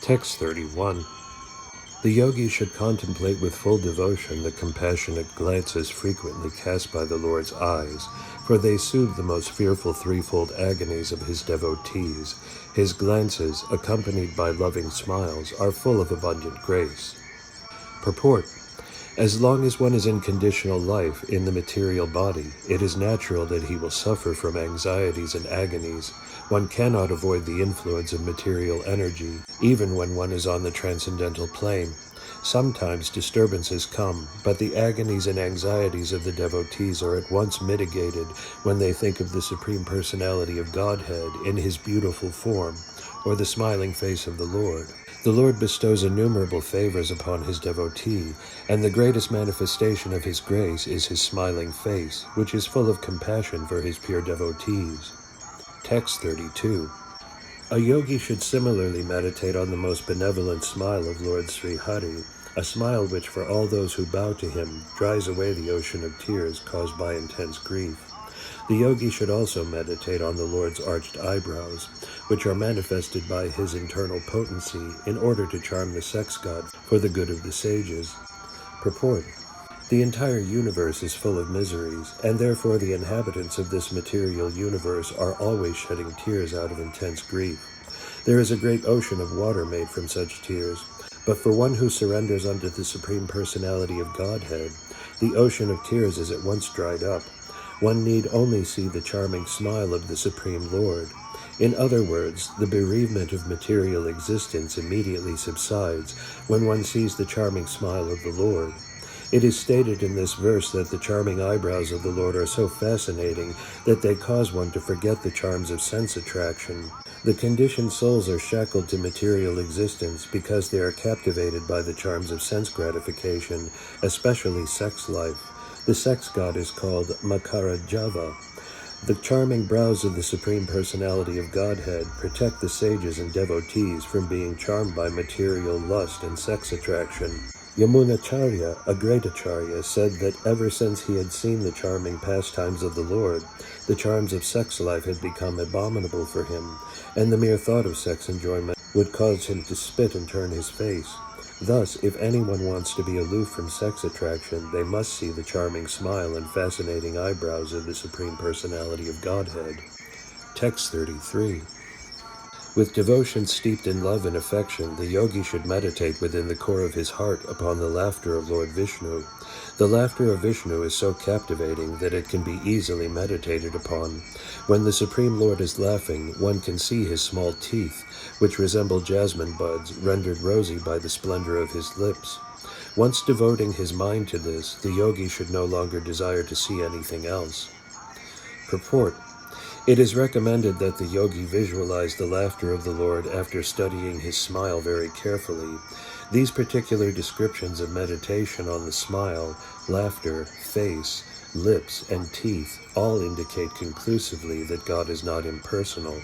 Text 31. The yogi should contemplate with full devotion the compassionate glances frequently cast by the Lord's eyes, for they soothe the most fearful threefold agonies of his devotees. His glances, accompanied by loving smiles, are full of abundant grace. Purport. As long as one is in conditional life in the material body, it is natural that he will suffer from anxieties and agonies. One cannot avoid the influence of material energy, even when one is on the transcendental plane. Sometimes disturbances come, but the agonies and anxieties of the devotees are at once mitigated when they think of the Supreme Personality of Godhead in his beautiful form, or the smiling face of the Lord. The Lord bestows innumerable favors upon his devotee, and the greatest manifestation of his grace is his smiling face, which is full of compassion for his pure devotees. Text 32. A yogi should similarly meditate on the most benevolent smile of Lord Sri Hari, a smile which for all those who bow to him dries away the ocean of tears caused by intense grief. The yogi should also meditate on the Lord's arched eyebrows, which are manifested by his internal potency in order to charm the sex god for the good of the sages. Purport. The entire universe is full of miseries, and therefore the inhabitants of this material universe are always shedding tears out of intense grief. There is a great ocean of water made from such tears, but for one who surrenders unto the Supreme Personality of Godhead, the ocean of tears is at once dried up. One need only see the charming smile of the Supreme Lord. In other words, the bereavement of material existence immediately subsides when one sees the charming smile of the Lord. It is stated in this verse that the charming eyebrows of the Lord are so fascinating that they cause one to forget the charms of sense attraction. The conditioned souls are shackled to material existence because they are captivated by the charms of sense gratification, especially sex life. The sex god is called Makarajava. The charming brows of the Supreme Personality of Godhead protect the sages and devotees from being charmed by material lust and sex attraction. Yamunacharya, a great acharya, said that ever since he had seen the charming pastimes of the Lord, the charms of sex life had become abominable for him, and the mere thought of sex enjoyment would cause him to spit and turn his face. Thus, if anyone wants to be aloof from sex attraction, they must see the charming smile and fascinating eyebrows of the Supreme Personality of Godhead. Text 33. With devotion steeped in love and affection, the yogi should meditate within the core of his heart upon the laughter of Lord Vishnu. The laughter of Vishnu is so captivating that it can be easily meditated upon. When the Supreme Lord is laughing, one can see his small teeth, which resemble jasmine buds, rendered rosy by the splendor of his lips. Once devoting his mind to this, the yogi should no longer desire to see anything else. Purport. It is recommended that the yogi visualize the laughter of the Lord after studying his smile very carefully. These particular descriptions of meditation on the smile, laughter, face, lips, and teeth all indicate conclusively that God is not impersonal.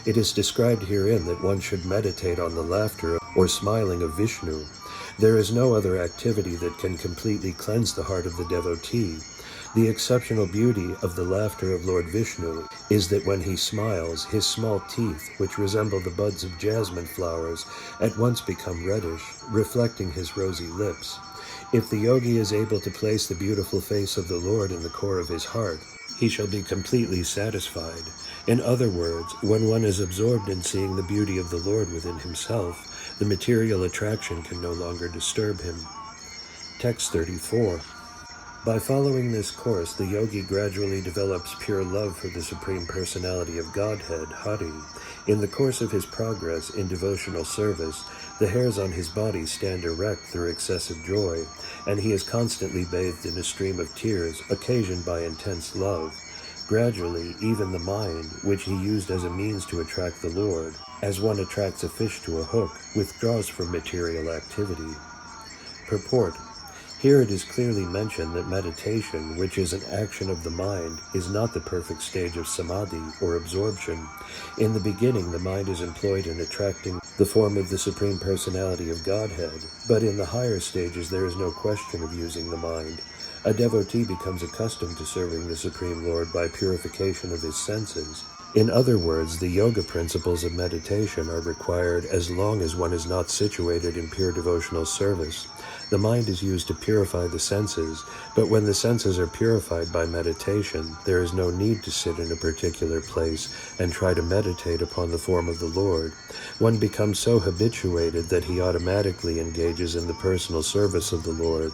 It is described herein that one should meditate on the laughter or smiling of Vishnu. There is no other activity that can completely cleanse the heart of the devotee. The exceptional beauty of the laughter of Lord Vishnu is that when he smiles, his small teeth, which resemble the buds of jasmine flowers, at once become reddish, reflecting his rosy lips. If the yogi is able to place the beautiful face of the Lord in the core of his heart, he shall be completely satisfied. In other words, when one is absorbed in seeing the beauty of the Lord within himself, the material attraction can no longer disturb him. Text 34. By following this course, the yogi gradually develops pure love for the Supreme Personality of Godhead, Hari. In the course of his progress in devotional service, the hairs on his body stand erect through excessive joy, and he is constantly bathed in a stream of tears occasioned by intense love. Gradually, even the mind, which he used as a means to attract the Lord, as one attracts a fish to a hook, withdraws from material activity. Purport. Here it is clearly mentioned that meditation, which is an action of the mind, is not the perfect stage of samadhi or absorption. In the beginning, the mind is employed in attracting the form of the Supreme Personality of Godhead, but in the higher stages there is no question of using the mind. A devotee becomes accustomed to serving the Supreme Lord by purification of his senses. In other words, the yoga principles of meditation are required as long as one is not situated in pure devotional service. The mind is used to purify the senses, but when the senses are purified by meditation, there is no need to sit in a particular place and try to meditate upon the form of the Lord. One becomes so habituated that he automatically engages in the personal service of the Lord.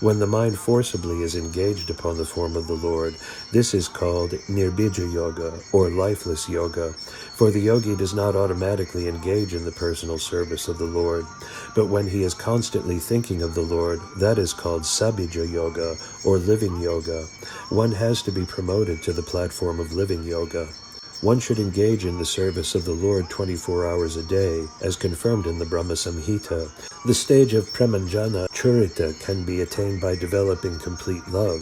When the mind forcibly is engaged upon the form of the Lord, this is called nirbija yoga, or lifeless yoga, for the yogi does not automatically engage in the personal service of the Lord. But when he is constantly thinking of the Lord, that is called sabhija yoga, or living yoga. One has to be promoted to the platform of living yoga. One should engage in the service of the Lord 24 hours a day, as confirmed in the Brahma Samhita. The stage of premanjana churita can be attained by developing complete love.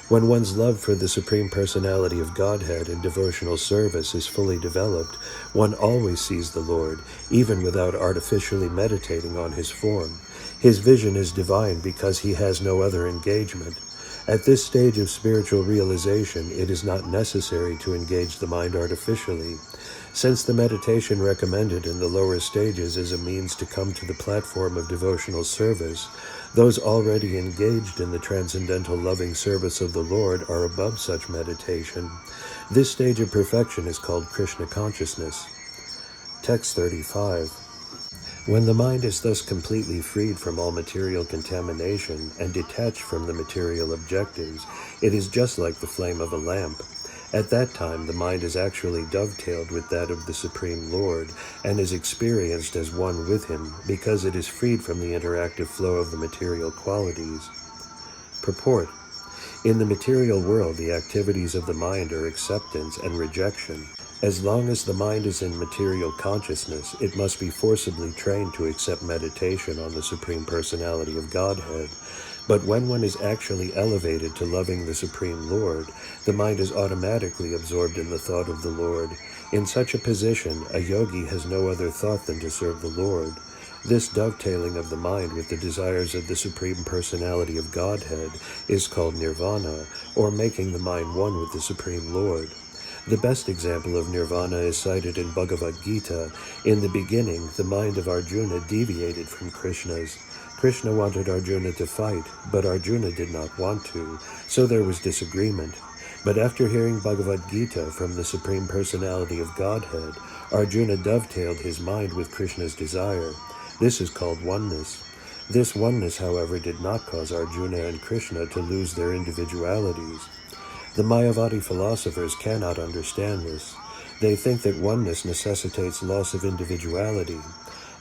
When one's love for the Supreme Personality of Godhead in devotional service is fully developed, one always sees the Lord, even without artificially meditating on his form. His vision is divine because he has no other engagement. At this stage of spiritual realization, it is not necessary to engage the mind artificially. Since the meditation recommended in the lower stages is a means to come to the platform of devotional service, those already engaged in the transcendental loving service of the Lord are above such meditation. This stage of perfection is called Krishna consciousness. Text 35. When the mind is thus completely freed from all material contamination and detached from the material objectives, it is just like the flame of a lamp. At that time, the mind is actually dovetailed with that of the Supreme Lord and is experienced as one with him because it is freed from the interactive flow of the material qualities. Purport. In the material world, the activities of the mind are acceptance and rejection. As long as the mind is in material consciousness, it must be forcibly trained to accept meditation on the Supreme Personality of Godhead. But when one is actually elevated to loving the Supreme Lord, the mind is automatically absorbed in the thought of the Lord. In such a position, a yogi has no other thought than to serve the Lord. This dovetailing of the mind with the desires of the Supreme Personality of Godhead is called nirvana, or making the mind one with the Supreme Lord. The best example of nirvana is cited in Bhagavad Gita. In the beginning, the mind of Arjuna deviated from Krishna's. Krishna wanted Arjuna to fight, but Arjuna did not want to, so there was disagreement. But after hearing Bhagavad Gita from the Supreme Personality of Godhead, Arjuna dovetailed his mind with Krishna's desire. This is called oneness. This oneness, however, did not cause Arjuna and Krishna to lose their individualities. The Mayavadi philosophers cannot understand this. They think that oneness necessitates loss of individuality.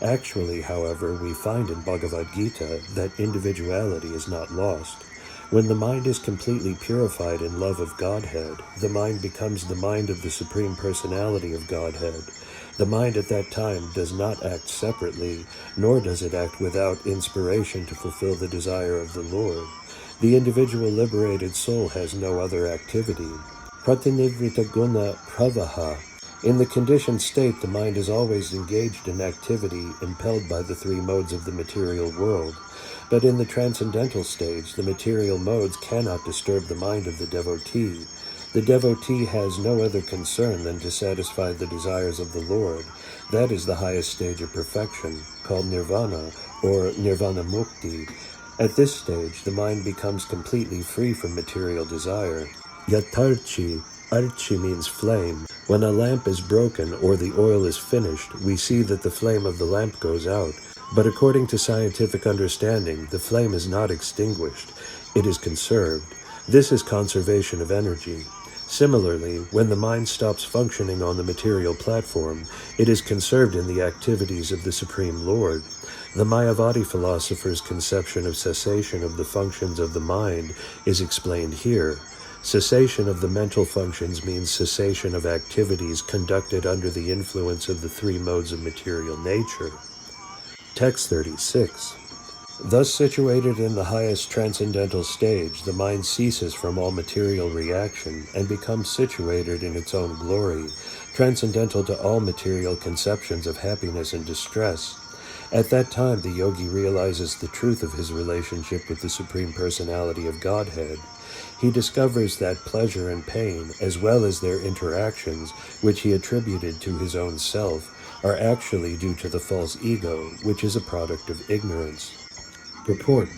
Actually, however, we find in Bhagavad Gita that individuality is not lost. When the mind is completely purified in love of Godhead, the mind becomes the mind of the Supreme Personality of Godhead. The mind at that time does not act separately, nor does it act without inspiration to fulfill the desire of the Lord. The individual liberated soul has no other activity. Pratinivrita guna pravaha. In the conditioned state, the mind is always engaged in activity impelled by the three modes of the material world. But in the transcendental stage, the material modes cannot disturb the mind of the devotee. The devotee has no other concern than to satisfy the desires of the Lord. That is the highest stage of perfection, called nirvana, or nirvana mukti. At this stage, the mind becomes completely free from material desire. Yatarchi. Archi means flame. When a lamp is broken or the oil is finished, we see that the flame of the lamp goes out. But according to scientific understanding, the flame is not extinguished. It is conserved. This is conservation of energy. Similarly, when the mind stops functioning on the material platform, it is conserved in the activities of the Supreme Lord. The Mayavadi philosopher's conception of cessation of the functions of the mind is explained here. Cessation of the mental functions means cessation of activities conducted under the influence of the three modes of material nature. Text 36. Thus situated in the highest transcendental stage, the mind ceases from all material reaction and becomes situated in its own glory, transcendental to all material conceptions of happiness and distress. At that time, the yogi realizes the truth of his relationship with the Supreme Personality of Godhead. He discovers that pleasure and pain, as well as their interactions, which he attributed to his own self, are actually due to the false ego, which is a product of ignorance. Purport: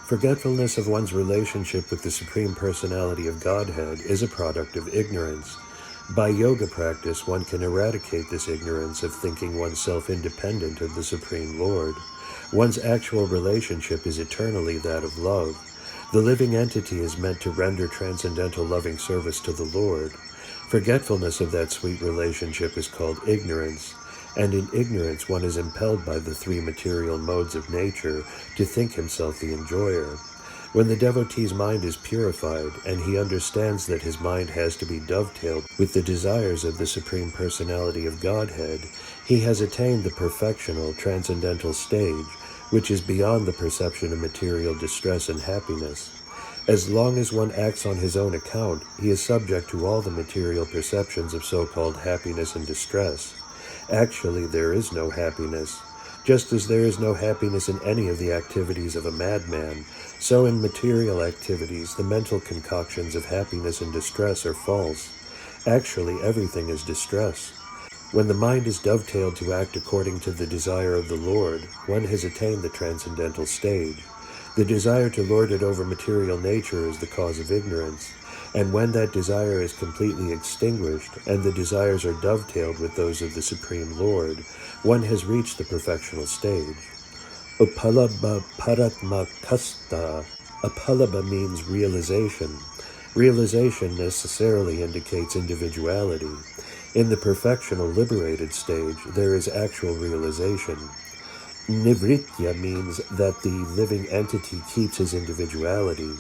forgetfulness of one's relationship with the Supreme Personality of Godhead is a product of ignorance. By yoga practice, one can eradicate this ignorance of thinking oneself independent of the Supreme Lord. One's actual relationship is eternally that of love. The living entity is meant to render transcendental loving service to the Lord. Forgetfulness of that sweet relationship is called ignorance, and in ignorance one is impelled by the three material modes of nature to think himself the enjoyer. When the devotee's mind is purified, and he understands that his mind has to be dovetailed with the desires of the Supreme Personality of Godhead, he has attained the perfectional, transcendental stage, which is beyond the perception of material distress and happiness. As long as one acts on his own account, he is subject to all the material perceptions of so-called happiness and distress. Actually, there is no happiness. Just as there is no happiness in any of the activities of a madman, so in material activities, the mental concoctions of happiness and distress are false. Actually, everything is distress. When the mind is dovetailed to act according to the desire of the Lord, one has attained the transcendental stage. The desire to lord it over material nature is the cause of ignorance, and when that desire is completely extinguished, and the desires are dovetailed with those of the Supreme Lord, one has reached the perfectional stage. Upalabha paratma kasta. Upalabha means realization. Realization necessarily indicates individuality. In the perfectional liberated stage, there is actual realization. Nivritya means that the living entity keeps his individuality.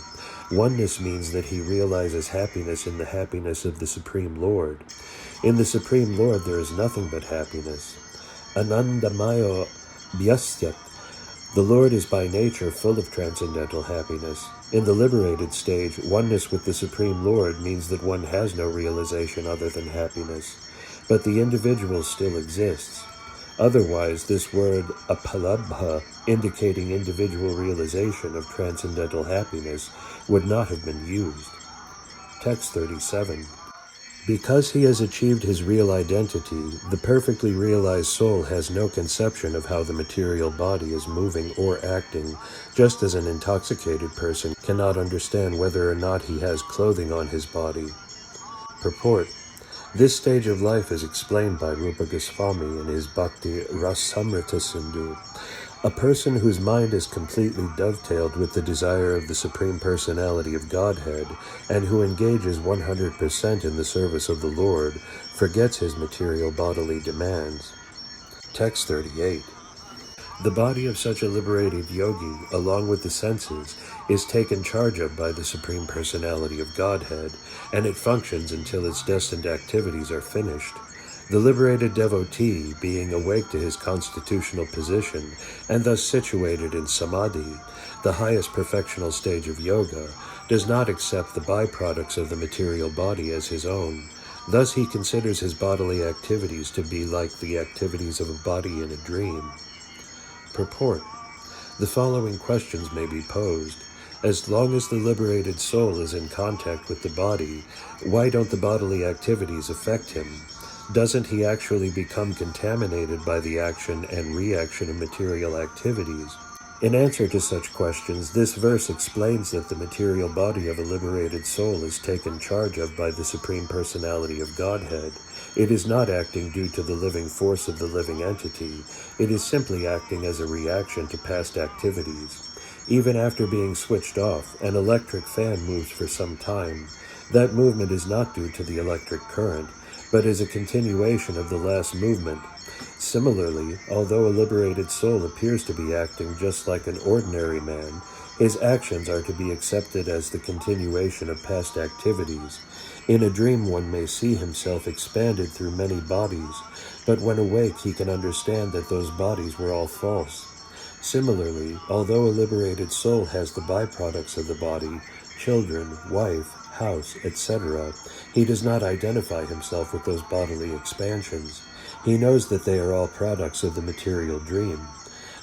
Oneness means that he realizes happiness in the happiness of the Supreme Lord. In the Supreme Lord there is nothing but happiness. Anandamayo bhyasyat. The Lord is by nature full of transcendental happiness. In the liberated stage, oneness with the Supreme Lord means that one has no realization other than happiness. But the individual still exists. Otherwise, this word apalabha, indicating individual realization of transcendental happiness, would not have been used. Text 37. Because he has achieved his real identity, the perfectly realized soul has no conception of how the material body is moving or acting, just as an intoxicated person cannot understand whether or not he has clothing on his body. Purport: this stage of life is explained by Rupa Goswami in his Bhakti Rasamrita Sindhu. A person whose mind is completely dovetailed with the desire of the Supreme Personality of Godhead, and who engages 100% in the service of the Lord, forgets his material bodily demands. Text 38. The body of such a liberated yogi, along with the senses, is taken charge of by the Supreme Personality of Godhead, and it functions until its destined activities are finished. The liberated devotee, being awake to his constitutional position, and thus situated in samadhi, the highest perfectional stage of yoga, does not accept the byproducts of the material body as his own. Thus he considers his bodily activities to be like the activities of a body in a dream. Purport: the following questions may be posed. As long as the liberated soul is in contact with the body, why don't the bodily activities affect him? Doesn't he actually become contaminated by the action and reaction of material activities? In answer to such questions, this verse explains that the material body of a liberated soul is taken charge of by the Supreme Personality of Godhead. It is not acting due to the living force of the living entity. It is simply acting as a reaction to past activities. Even after being switched off, an electric fan moves for some time. That movement is not due to the electric current, but is a continuation of the last movement. Similarly, although a liberated soul appears to be acting just like an ordinary man, his actions are to be accepted as the continuation of past activities. In a dream one may see himself expanded through many bodies, but when awake he can understand that those bodies were all false. Similarly, although a liberated soul has the byproducts of the body, children, wife, house, etc., he does not identify himself with those bodily expansions. He knows that they are all products of the material dream.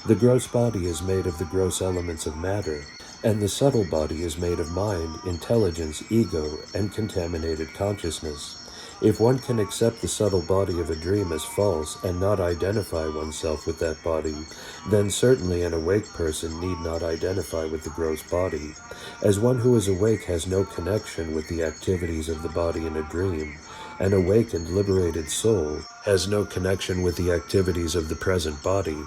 The gross body is made of the gross elements of matter, and the subtle body is made of mind, intelligence, ego, and contaminated consciousness. If one can accept the subtle body of a dream as false and not identify oneself with that body, then certainly an awake person need not identify with the gross body. As one who is awake has no connection with the activities of the body in a dream, an awakened, liberated soul has no connection with the activities of the present body.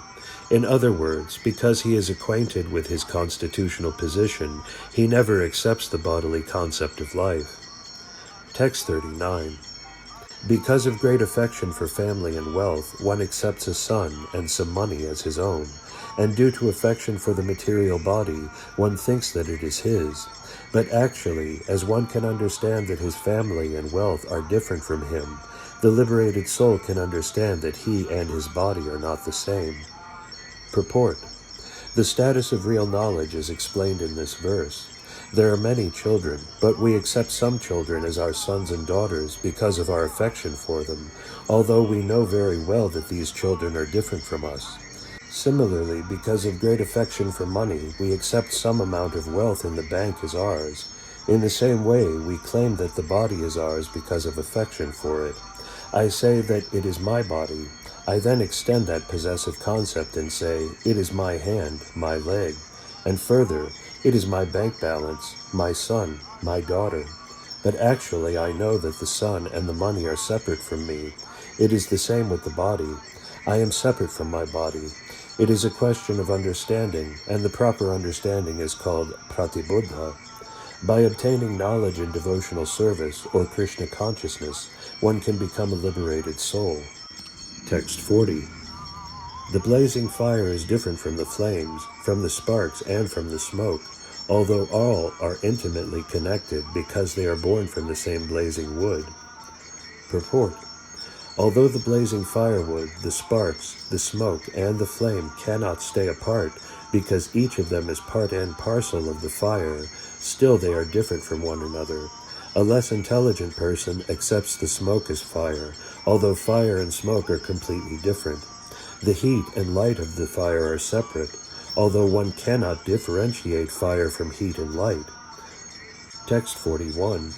In other words, because he is acquainted with his constitutional position, he never accepts the bodily concept of life. Text 39. Because of great affection for family and wealth, one accepts a son and some money as his own, and due to affection for the material body, one thinks that it is his. But actually, as one can understand that his family and wealth are different from him, the liberated soul can understand that he and his body are not the same. Purport. The status of real knowledge is explained in this verse. There are many children, but we accept some children as our sons and daughters because of our affection for them, although we know very well that these children are different from us. Similarly, because of great affection for money, we accept some amount of wealth in the bank as ours. In the same way, we claim that the body is ours because of affection for it. I say that it is my body. I then extend that possessive concept and say, it is my hand, my leg, and further, it is my bank balance, my son, my daughter. But actually I know that the son and the money are separate from me. It is the same with the body. I am separate from my body. It is a question of understanding, and the proper understanding is called pratibuddha. By obtaining knowledge in devotional service or Krishna consciousness, one can become a liberated soul. Text 40. The blazing fire is different from the flames, from the sparks, and from the smoke, although all are intimately connected because they are born from the same blazing wood. Purport. Although the blazing firewood, the sparks, the smoke, and the flame cannot stay apart because each of them is part and parcel of the fire, still they are different from one another. A less intelligent person accepts the smoke as fire, although fire and smoke are completely different. The heat and light of the fire are separate, although one cannot differentiate fire from heat and light. Text 41.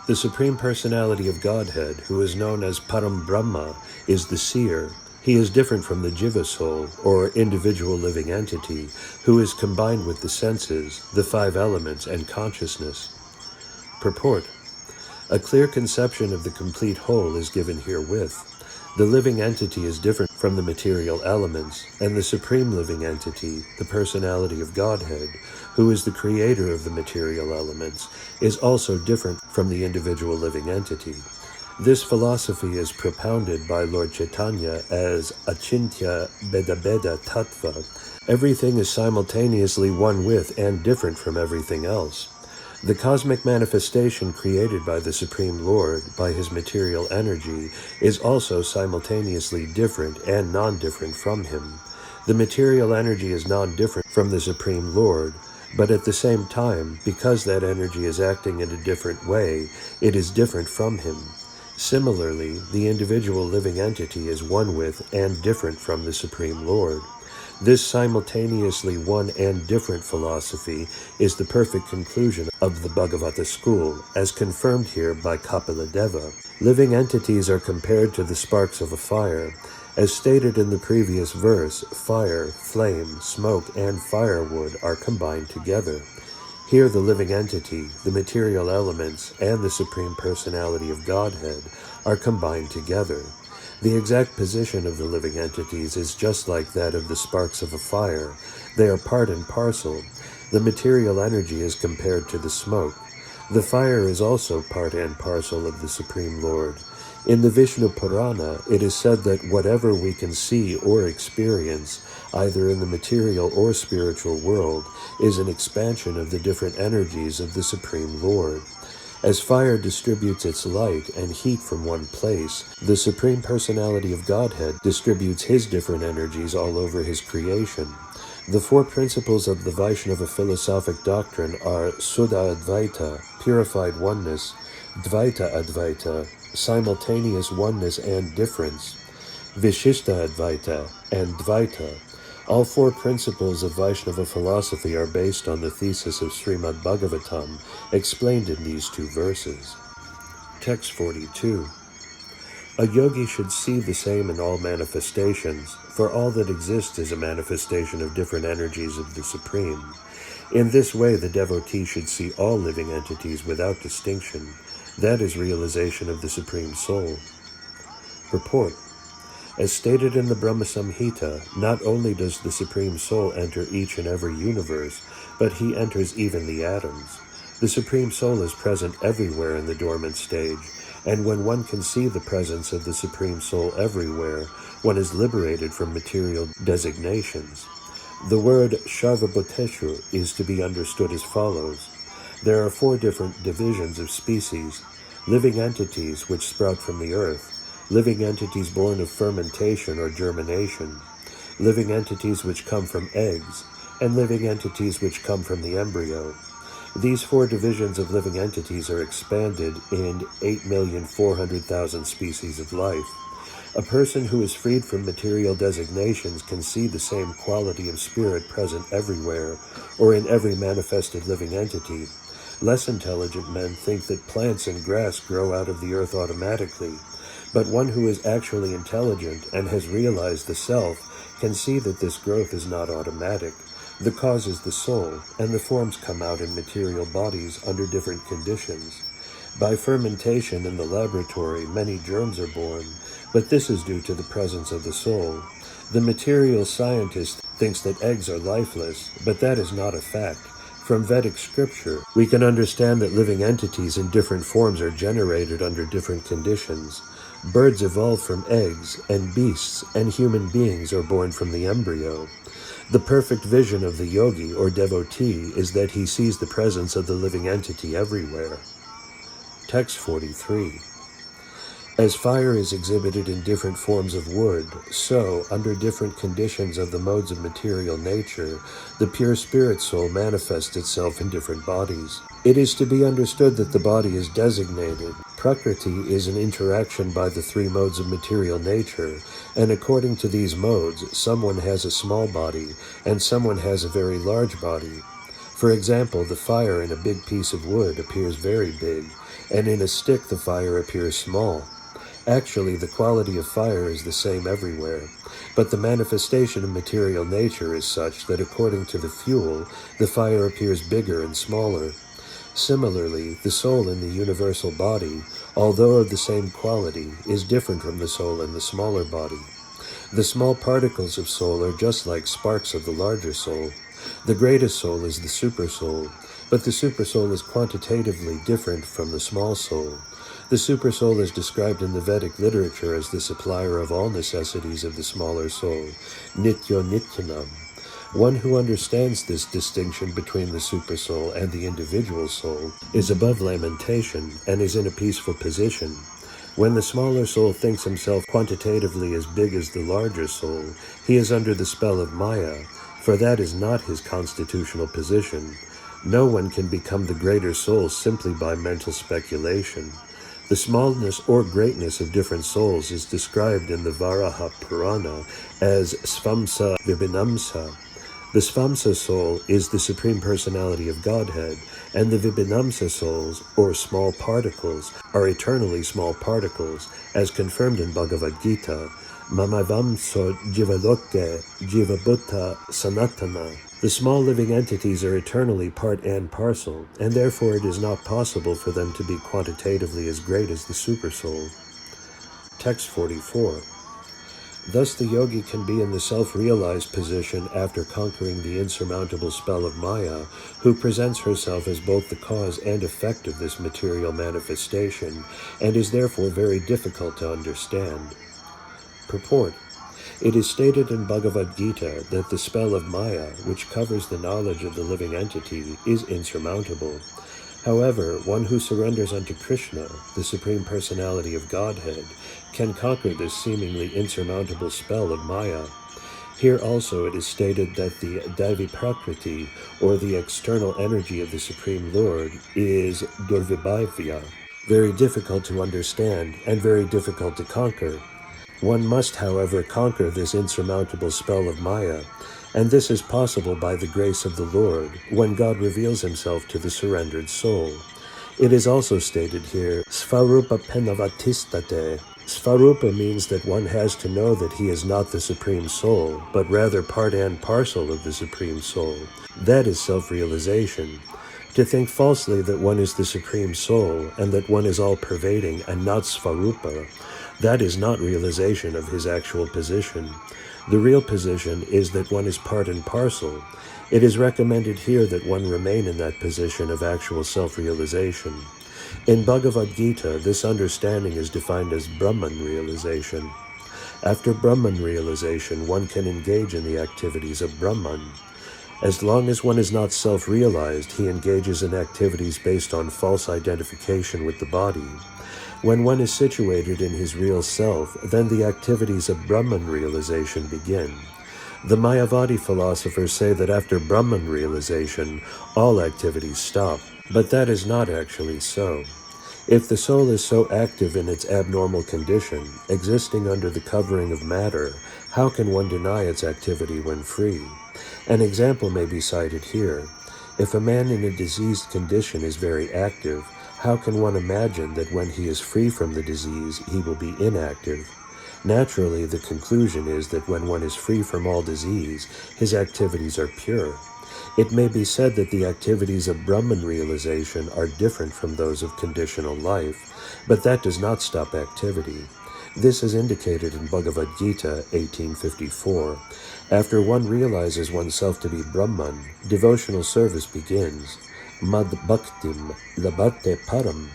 The Supreme Personality of Godhead, who is known as Param Brahma, is the seer. He is different from the Jiva soul, or individual living entity, who is combined with the senses, the five elements, and consciousness. Purport. A clear conception of the complete whole is given herewith. The living entity is different from the material elements, and the supreme living entity, the personality of Godhead, who is the creator of the material elements, is also different from the individual living entity. This philosophy is propounded by Lord Chaitanya as Achintya Beda Beda Tattva. Everything is simultaneously one with and different from everything else. The cosmic manifestation created by the Supreme Lord, by his material energy, is also simultaneously different and non-different from him. The material energy is non-different from the Supreme Lord, but at the same time, because that energy is acting in a different way, it is different from him. Similarly, the individual living entity is one with and different from the Supreme Lord. This simultaneously one and different philosophy is the perfect conclusion of the Bhagavata school, as confirmed here by Kapiladeva. Living entities are compared to the sparks of a fire. As stated in the previous verse, fire, flame, smoke, and firewood are combined together. Here the living entity, the material elements, and the Supreme Personality of Godhead are combined together. The exact position of the living entities is just like that of the sparks of a fire. They are part and parcel. The material energy is compared to the smoke. The fire is also part and parcel of the Supreme Lord. In the Vishnu Purana, it is said that whatever we can see or experience, either in the material or spiritual world, is an expansion of the different energies of the Supreme Lord. As fire distributes its light and heat from one place, the Supreme Personality of Godhead distributes his different energies all over his creation. The four principles of the Vaishnava philosophic doctrine are Suddha Advaita, purified oneness, Dvaita Advaita, simultaneous oneness and difference, Vishishta Advaita, and Dvaita. All four principles of Vaishnava philosophy are based on the thesis of Srimad Bhagavatam, explained in these two verses. Text 42. A yogi should see the same in all manifestations, for all that exists is a manifestation of different energies of the Supreme. In this way, the devotee should see all living entities without distinction. That is realization of the Supreme Soul. Purport. As stated in the Brahma Samhita, not only does the Supreme Soul enter each and every universe, but he enters even the atoms. The Supreme Soul is present everywhere in the dormant stage, and when one can see the presence of the Supreme Soul everywhere, one is liberated from material designations. The word Sarvabhuteshu is to be understood as follows. There are four different divisions of species: living entities which sprout from the earth, living entities born of fermentation or germination, living entities which come from eggs, and living entities which come from the embryo. These four divisions of living entities are expanded in 8,400,000 species of life. A person who is freed from material designations can see the same quality of spirit present everywhere, or in every manifested living entity. Less intelligent men think that plants and grass grow out of the earth automatically, but one who is actually intelligent and has realized the self can see that this growth is not automatic. The cause is the soul, and the forms come out in material bodies under different conditions. By fermentation in the laboratory, many germs are born, but this is due to the presence of the soul. The material scientist thinks that eggs are lifeless, but that is not a fact. From Vedic scripture, we can understand that living entities in different forms are generated under different conditions. Birds evolve from eggs, and beasts and human beings are born from the embryo. The perfect vision of the yogi or devotee is that he sees the presence of the living entity everywhere. Text 43. As fire is exhibited in different forms of wood, so, under different conditions of the modes of material nature, the pure spirit soul manifests itself in different bodies. It is to be understood that the body is designated. Prakriti is an interaction by the three modes of material nature, and according to these modes, someone has a small body, and someone has a very large body. For example, the fire in a big piece of wood appears very big, and in a stick the fire appears small. Actually, the quality of fire is the same everywhere, but the manifestation of material nature is such that according to the fuel, the fire appears bigger and smaller. Similarly, the soul in the universal body, although of the same quality, is different from the soul in the smaller body. The small particles of soul are just like sparks of the larger soul. The greatest soul is the supersoul, but the supersoul is quantitatively different from the small soul. The supersoul is described in the Vedic literature as the supplier of all necessities of the smaller soul, Nityo Nityanam. One who understands this distinction between the supersoul and the individual soul is above lamentation and is in a peaceful position. When the smaller soul thinks himself quantitatively as big as the larger soul, he is under the spell of Maya, for that is not his constitutional position. No one can become the greater soul simply by mental speculation. The smallness or greatness of different souls is described in the Varaha Purana as Svamsa Vibhinamsa. The Svamsa soul is the Supreme Personality of Godhead, and the Vibhinamsa souls, or small particles, are eternally small particles, as confirmed in Bhagavad Gita, Mamavamso Jivaloke Jivabhuta Sanatana. The small living entities are eternally part and parcel, and therefore it is not possible for them to be quantitatively as great as the Supersoul. Text 44. Thus the yogi can be in the self-realized position after conquering the insurmountable spell of Maya, who presents herself as both the cause and effect of this material manifestation, and is therefore very difficult to understand. Purport. It is stated in Bhagavad Gita that the spell of Maya, which covers the knowledge of the living entity, is insurmountable. However, one who surrenders unto Krishna, the Supreme Personality of Godhead, can conquer this seemingly insurmountable spell of Maya. Here also it is stated that the Daivi Prakriti, or the external energy of the Supreme Lord, is Durvibhavya, very difficult to understand and very difficult to conquer. One must, however, conquer this insurmountable spell of Maya, and this is possible by the grace of the Lord, when God reveals himself to the surrendered soul. It is also stated here, Svarupa Penavatistate. Svarupa means that one has to know that he is not the Supreme Soul, but rather part and parcel of the Supreme Soul. That is self-realization. To think falsely that one is the Supreme Soul and that one is all-pervading and not Svarupa, that is not realization of his actual position. The real position is that one is part and parcel. It is recommended here that one remain in that position of actual self-realization. In Bhagavad Gita, this understanding is defined as Brahman realization. After Brahman realization, one can engage in the activities of Brahman. As long as one is not self-realized, he engages in activities based on false identification with the body. When one is situated in his real self, then the activities of Brahman realization begin. The Mayavadi philosophers say that after Brahman realization, all activities stop, but that is not actually so. If the soul is so active in its abnormal condition, existing under the covering of matter, how can one deny its activity when free? An example may be cited here. If a man in a diseased condition is very active, how can one imagine that when he is free from the disease, he will be inactive? Naturally, the conclusion is that when one is free from all disease, his activities are pure. It may be said that the activities of Brahman realization are different from those of conditional life, but that does not stop activity. This is indicated in Bhagavad Gita 18:54. After one realizes oneself to be Brahman, devotional service begins. Mad bhaktim labate param.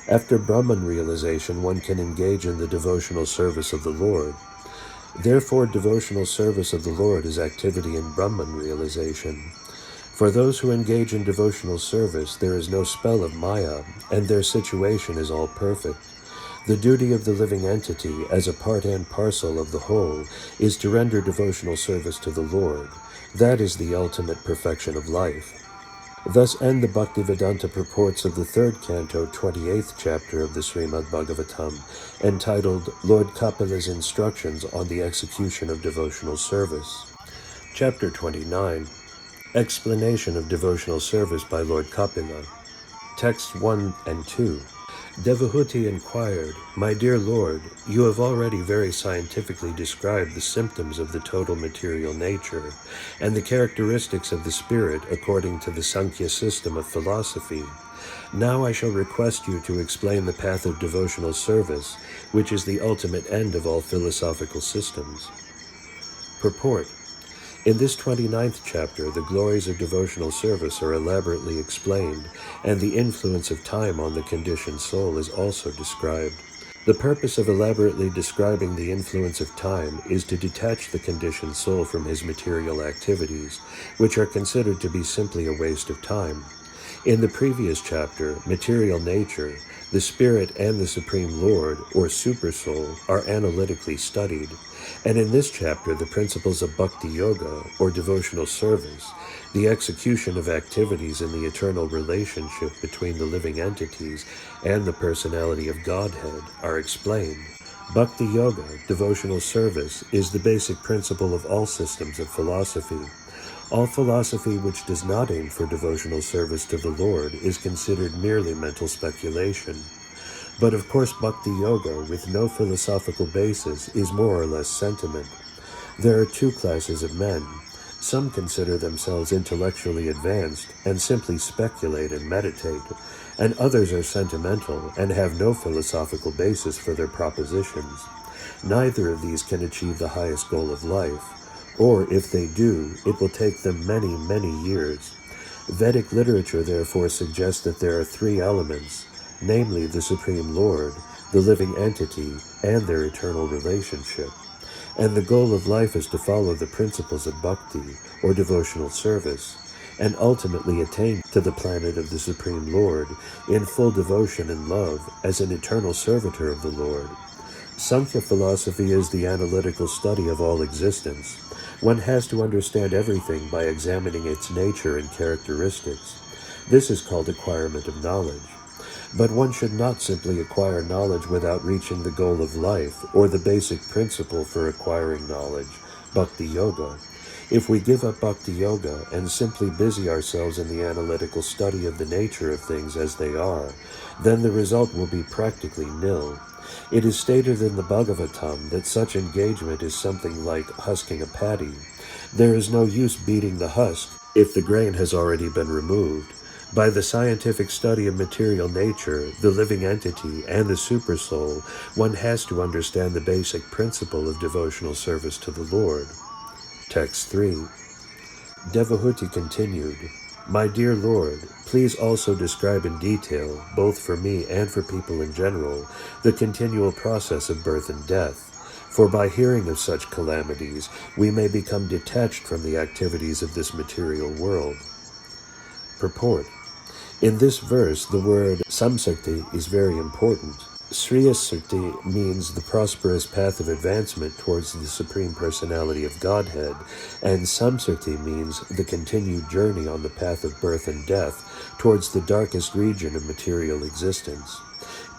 After Brahman realization, one can engage in the devotional service of the Lord. Therefore, devotional service of the Lord is activity in Brahman realization. For those who engage in devotional service, there is no spell of Maya, and their situation is all perfect. The duty of the living entity, as a part and parcel of the whole, is to render devotional service to the Lord. That is the ultimate perfection of life. Thus end the Bhaktivedanta Purports of the 3rd Canto, 28th chapter of the Srimad Bhagavatam, entitled Lord Kapila's Instructions on the Execution of Devotional Service. Chapter 29. Explanation of Devotional Service by Lord Kapila. Texts 1 and 2. Devahuti inquired, "My dear Lord, you have already very scientifically described the symptoms of the total material nature, and the characteristics of the spirit according to the Sankhya system of philosophy. Now I shall request you to explain the path of devotional service, which is the ultimate end of all philosophical systems." Purport. In this 29th chapter, the glories of devotional service are elaborately explained, and the influence of time on the conditioned soul is also described. The purpose of elaborately describing the influence of time is to detach the conditioned soul from his material activities, which are considered to be simply a waste of time. In the previous chapter, material nature, the spirit and the Supreme Lord, or Supersoul, are analytically studied. And in this chapter, the principles of Bhakti Yoga, or devotional service, the execution of activities in the eternal relationship between the living entities and the personality of Godhead, are explained. Bhakti Yoga, devotional service, is the basic principle of all systems of philosophy. All philosophy which does not aim for devotional service to the Lord is considered merely mental speculation. But of course Bhakti Yoga, with no philosophical basis, is more or less sentiment. There are two classes of men. Some consider themselves intellectually advanced and simply speculate and meditate, and others are sentimental and have no philosophical basis for their propositions. Neither of these can achieve the highest goal of life, or if they do, it will take them many, many years. Vedic literature therefore suggests that there are three elements, namely the Supreme Lord, the living entity, and their eternal relationship. And the goal of life is to follow the principles of bhakti, or devotional service, and ultimately attain to the planet of the Supreme Lord in full devotion and love as an eternal servitor of the Lord. Sankhya philosophy is the analytical study of all existence. One has to understand everything by examining its nature and characteristics. This is called acquirement of knowledge. But one should not simply acquire knowledge without reaching the goal of life, or the basic principle for acquiring knowledge, Bhakti Yoga. If we give up Bhakti Yoga and simply busy ourselves in the analytical study of the nature of things as they are, then the result will be practically nil. It is stated in the Bhagavatam that such engagement is something like husking a paddy. There is no use beating the husk if the grain has already been removed. By the scientific study of material nature, the living entity, and the supersoul, one has to understand the basic principle of devotional service to the Lord. Text 3. Devahuti continued, "My dear Lord, please also describe in detail, both for me and for people in general, the continual process of birth and death. For by hearing of such calamities, we may become detached from the activities of this material world." Purport. In this verse, the word samsakti is very important. Sriyasakti means the prosperous path of advancement towards the Supreme Personality of Godhead, and samsakti means the continued journey on the path of birth and death towards the darkest region of material existence.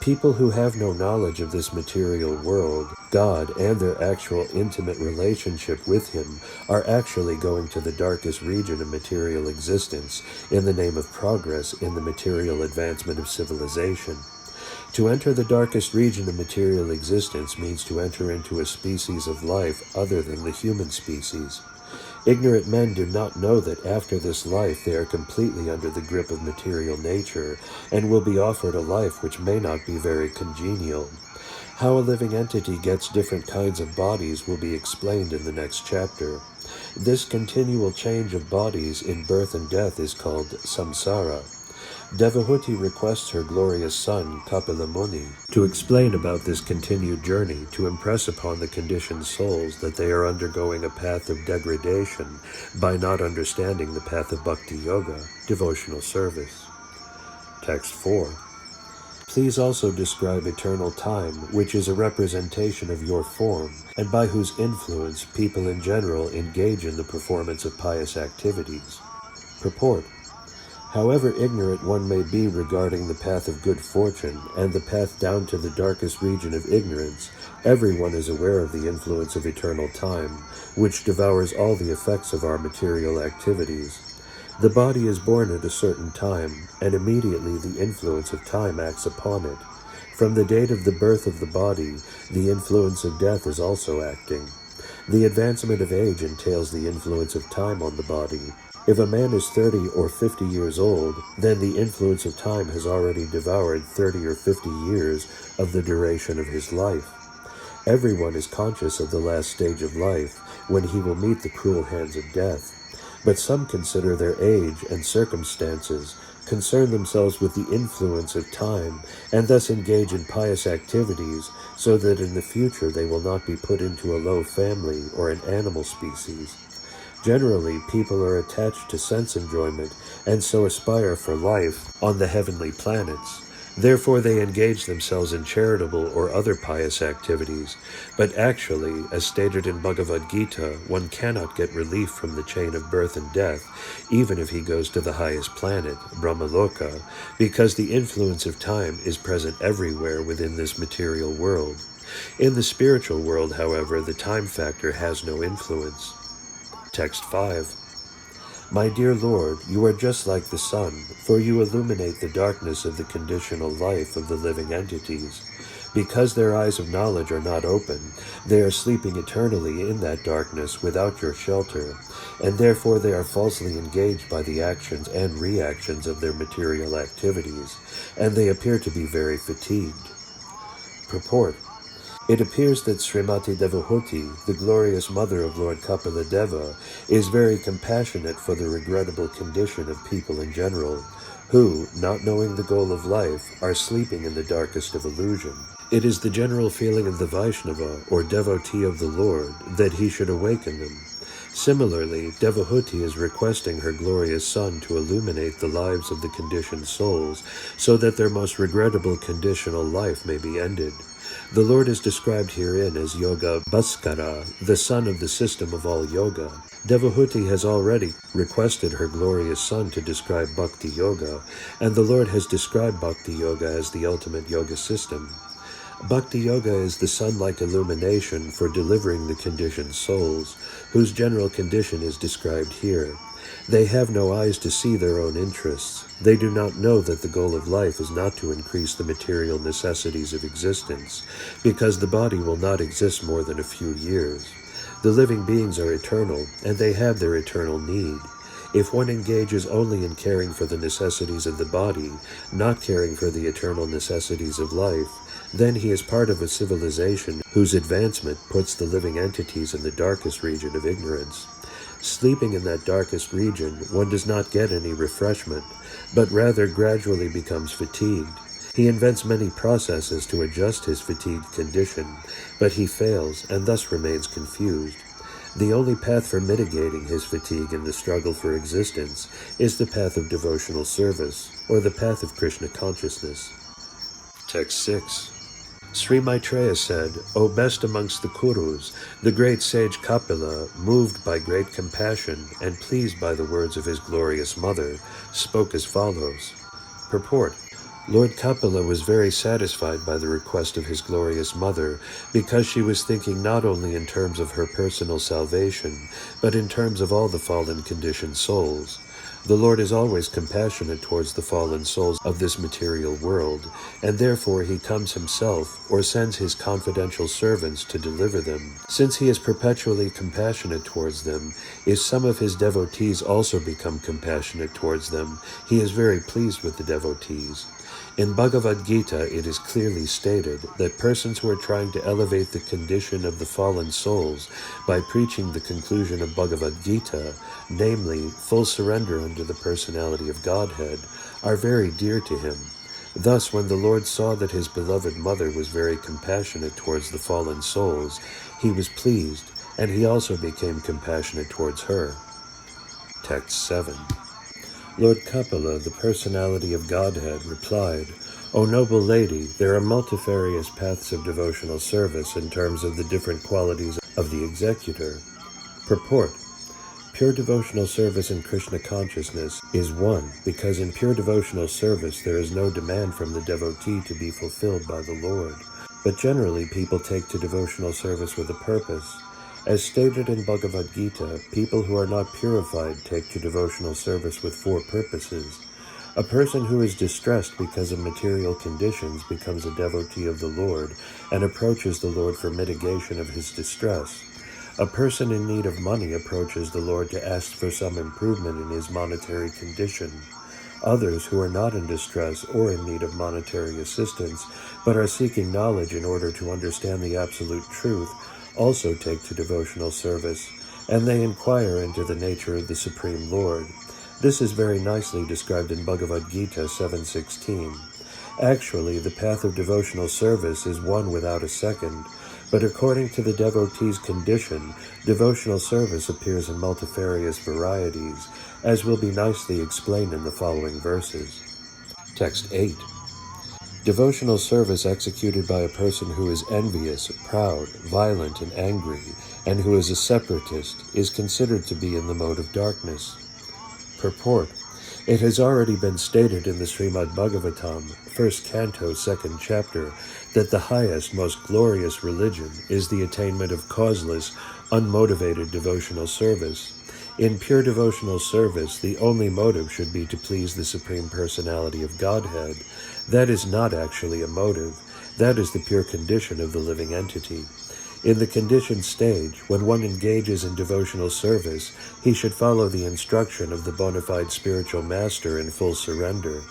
People who have no knowledge of this material world, God, and their actual intimate relationship with Him are actually going to the darkest region of material existence in the name of progress in the material advancement of civilization. To enter the darkest region of material existence means to enter into a species of life other than the human species. Ignorant men do not know that after this life they are completely under the grip of material nature and will be offered a life which may not be very congenial. How a living entity gets different kinds of bodies will be explained in the next chapter. This continual change of bodies in birth and death is called samsara. Devahuti requests her glorious son, Kapila Muni, to explain about this continued journey to impress upon the conditioned souls that they are undergoing a path of degradation by not understanding the path of Bhakti Yoga, devotional service. Text 4. Please also describe eternal time, which is a representation of your form, and by whose influence people in general engage in the performance of pious activities. Purport. However ignorant one may be regarding the path of good fortune and the path down to the darkest region of ignorance, everyone is aware of the influence of eternal time, which devours all the effects of our material activities. The body is born at a certain time, and immediately the influence of time acts upon it. From the date of the birth of the body, the influence of death is also acting. The advancement of age entails the influence of time on the body. If a man is 30 or 50 years old, then the influence of time has already devoured 30 or 50 years of the duration of his life. Everyone is conscious of the last stage of life, when he will meet the cruel hands of death. But some consider their age and circumstances, concern themselves with the influence of time, and thus engage in pious activities, so that in the future they will not be put into a low family or an animal species. Generally, people are attached to sense enjoyment, and so aspire for life on the heavenly planets. Therefore they engage themselves in charitable or other pious activities, but actually, as stated in Bhagavad Gita, one cannot get relief from the chain of birth and death, even if he goes to the highest planet, Brahmaloka, because the influence of time is present everywhere within this material world. In the spiritual world, however, the time factor has no influence. Text 5. My dear Lord, you are just like the sun, for you illuminate the darkness of the conditional life of the living entities. Because their eyes of knowledge are not open, they are sleeping eternally in that darkness without your shelter, and therefore they are falsely engaged by the actions and reactions of their material activities, and they appear to be very fatigued. Purport. It appears that Srimati Devahuti, the glorious mother of Lord Kapila Deva, is very compassionate for the regrettable condition of people in general, who, not knowing the goal of life, are sleeping in the darkest of illusion. It is the general feeling of the Vaishnava, or devotee of the Lord, that he should awaken them. Similarly, Devahuti is requesting her glorious son to illuminate the lives of the conditioned souls, so that their most regrettable conditional life may be ended. The Lord is described herein as Yoga Bhaskara, the son of the system of all yoga. Devahuti has already requested her glorious son to describe Bhakti Yoga, and the Lord has described Bhakti Yoga as the ultimate yoga system. Bhakti Yoga is the sun-like illumination for delivering the conditioned souls, whose general condition is described here. They have no eyes to see their own interests. They do not know that the goal of life is not to increase the material necessities of existence, because the body will not exist more than a few years. The living beings are eternal, and they have their eternal need. If one engages only in caring for the necessities of the body, not caring for the eternal necessities of life, then he is part of a civilization whose advancement puts the living entities in the darkest region of ignorance. Sleeping in that darkest region, one does not get any refreshment, but rather gradually becomes fatigued. He invents many processes to adjust his fatigued condition, but he fails and thus remains confused. The only path for mitigating his fatigue in the struggle for existence is the path of devotional service, or the path of Krishna consciousness. Text 6. Sri Maitreya said, O best amongst the Kurus, the great sage Kapila, moved by great compassion and pleased by the words of his glorious mother, spoke as follows. Purport. Lord Kapila was very satisfied by the request of his glorious mother, because she was thinking not only in terms of her personal salvation, but in terms of all the fallen conditioned souls. The Lord is always compassionate towards the fallen souls of this material world, and therefore he comes himself or sends his confidential servants to deliver them. Since he is perpetually compassionate towards them, if some of his devotees also become compassionate towards them, he is very pleased with the devotees. In Bhagavad Gita, it is clearly stated that persons who are trying to elevate the condition of the fallen souls by preaching the conclusion of Bhagavad Gita, namely, full surrender unto the personality of Godhead, are very dear to him. Thus, when the Lord saw that his beloved mother was very compassionate towards the fallen souls, he was pleased, and he also became compassionate towards her. Text 7. Lord Kapila, the personality of Godhead, replied, O noble lady, there are multifarious paths of devotional service in terms of the different qualities of the executor. Purport. Pure devotional service in Krishna consciousness is one, because in pure devotional service there is no demand from the devotee to be fulfilled by the Lord. But generally people take to devotional service with a purpose. As stated in Bhagavad Gita, people who are not purified take to devotional service with 4 purposes. A person who is distressed because of material conditions becomes a devotee of the Lord and approaches the Lord for mitigation of his distress. A person in need of money approaches the Lord to ask for some improvement in his monetary condition. Others who are not in distress or in need of monetary assistance, but are seeking knowledge in order to understand the absolute truth, also take to devotional service, and they inquire into the nature of the Supreme Lord. This is very nicely described in Bhagavad Gita 7:16. Actually, the path of devotional service is one without a second, but according to the devotee's condition, devotional service appears in multifarious varieties, as will be nicely explained in the following verses. Text 8. Devotional service executed by a person who is envious, proud, violent, and angry, and who is a separatist, is considered to be in the mode of darkness. Purport. It has already been stated in the Srimad Bhagavatam, 1st Canto, 2nd chapter, that the highest, most glorious religion is the attainment of causeless, unmotivated devotional service. In pure devotional service, the only motive should be to please the Supreme Personality of Godhead. That is not actually a motive. That is the pure condition of the living entity. In the conditioned stage, when one engages in devotional service, he should follow the instruction of the bona fide spiritual master in full surrender.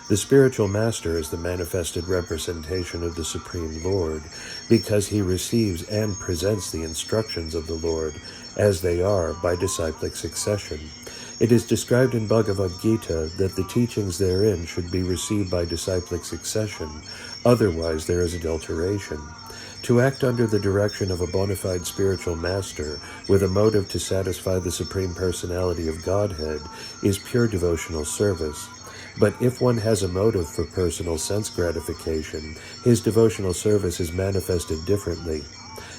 The spiritual master is the manifested representation of the Supreme Lord, because he receives and presents the instructions of the Lord, as they are, by disciplic succession. It is described in Bhagavad Gita that the teachings therein should be received by disciplic succession, otherwise there is adulteration. To act under the direction of a bona fide spiritual master with a motive to satisfy the Supreme Personality of Godhead is pure devotional service. But if one has a motive for personal sense gratification, his devotional service is manifested differently.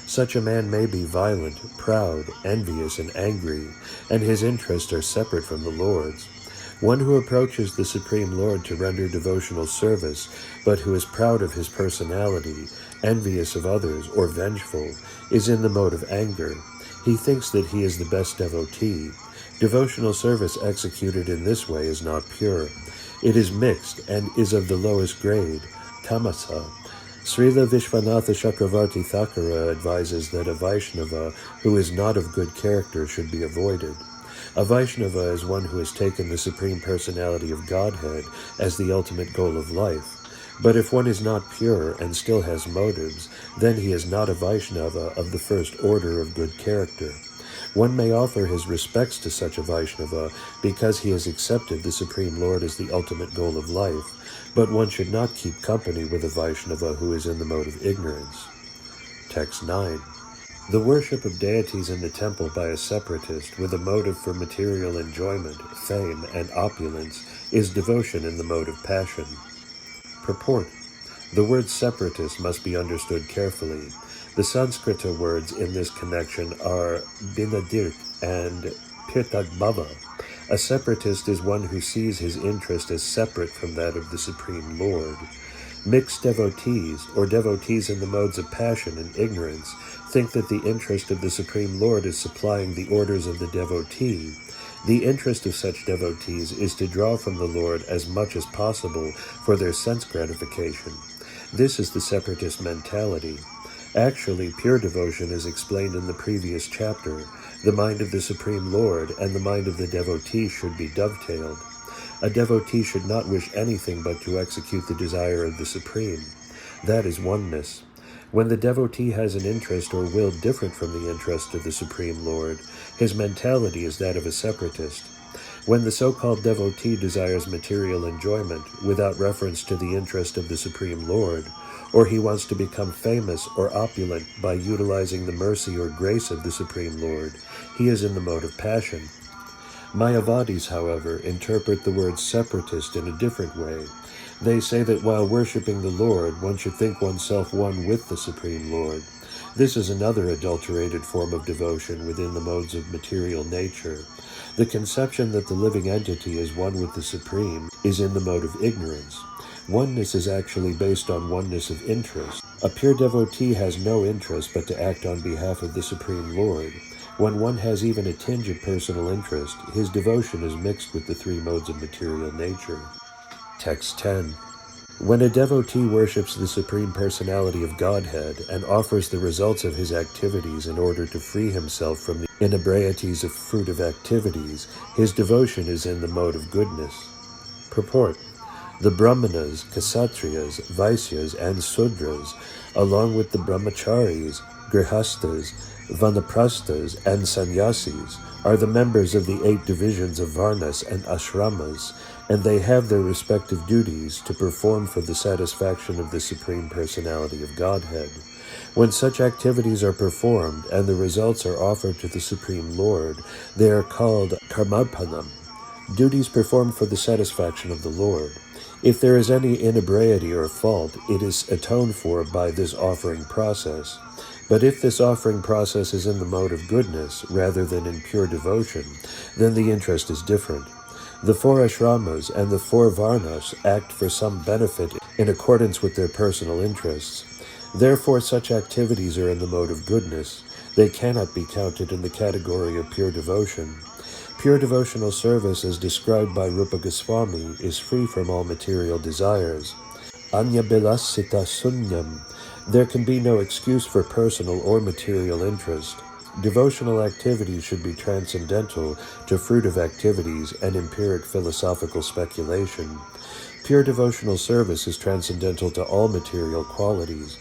Such a man may be violent, proud, envious, and angry, and his interests are separate from the Lord's. One who approaches the Supreme Lord to render devotional service, but who is proud of his personality, envious of others, or vengeful, is in the mode of anger. He thinks that he is the best devotee. Devotional service executed in this way is not pure. It is mixed and is of the lowest grade, tamasa. Srila Vishwanatha Chakravarti Thakura advises that a Vaishnava who is not of good character should be avoided. A Vaishnava is one who has taken the Supreme Personality of Godhead as the ultimate goal of life. But if one is not pure and still has motives, then he is not a Vaishnava of the first order of good character. One may offer his respects to such a Vaishnava because he has accepted the Supreme Lord as the ultimate goal of life, but one should not keep company with a Vaishnava who is in the mode of ignorance. Text 9. The worship of deities in the temple by a separatist with a motive for material enjoyment, fame, and opulence is devotion in the mode of passion. Purport. The word separatist must be understood carefully. The Sanskrita words in this connection are binadirk and pirtagbhava. A separatist is one who sees his interest as separate from that of the Supreme Lord. Mixed devotees, or devotees in the modes of passion and ignorance, think that the interest of the Supreme Lord is supplying the orders of the devotee. The interest of such devotees is to draw from the Lord as much as possible for their sense gratification. This is the separatist mentality. Actually, pure devotion is explained in the previous chapter. The mind of the Supreme Lord and the mind of the devotee should be dovetailed. A devotee should not wish anything but to execute the desire of the Supreme. That is oneness. When the devotee has an interest or will different from the interest of the Supreme Lord, his mentality is that of a separatist. When the so-called devotee desires material enjoyment without reference to the interest of the Supreme Lord, or he wants to become famous or opulent by utilizing the mercy or grace of the Supreme Lord, he is in the mode of passion. Mayavadis, however, interpret the word separatist in a different way. They say that while worshiping the Lord, one should think oneself one with the Supreme Lord. This is another adulterated form of devotion within the modes of material nature. The conception that the living entity is one with the Supreme is in the mode of ignorance. Oneness is actually based on oneness of interest. A pure devotee has no interest but to act on behalf of the Supreme Lord. When one has even a tinge of personal interest, his devotion is mixed with the three modes of material nature. Text 10. When a devotee worships the Supreme Personality of Godhead and offers the results of his activities in order to free himself from the inebrieties of fruitive activities, his devotion is in the mode of goodness. Purport. The Brahmanas, Kshatriyas, Vaisyas, and Sudras, along with the Brahmacharis, Grihastas, Vanaprasthas, and Sannyasis, are the members of the 8 divisions of Varnas and Ashramas, and they have their respective duties to perform for the satisfaction of the Supreme Personality of Godhead. When such activities are performed and the results are offered to the Supreme Lord, they are called karmarpanam, duties performed for the satisfaction of the Lord. If there is any inebriety or fault, it is atoned for by this offering process. But if this offering process is in the mode of goodness rather than in pure devotion, then the interest is different. The 4 ashramas and the 4 varnas act for some benefit in accordance with their personal interests. Therefore, such activities are in the mode of goodness. They cannot be counted in the category of pure devotion. Pure devotional service, as described by Rupa Goswami, is free from all material desires. Anya bilasita sunyam. There can be no excuse for personal or material interest. Devotional activities should be transcendental to fruitive activities and empiric philosophical speculation. Pure devotional service is transcendental to all material qualities.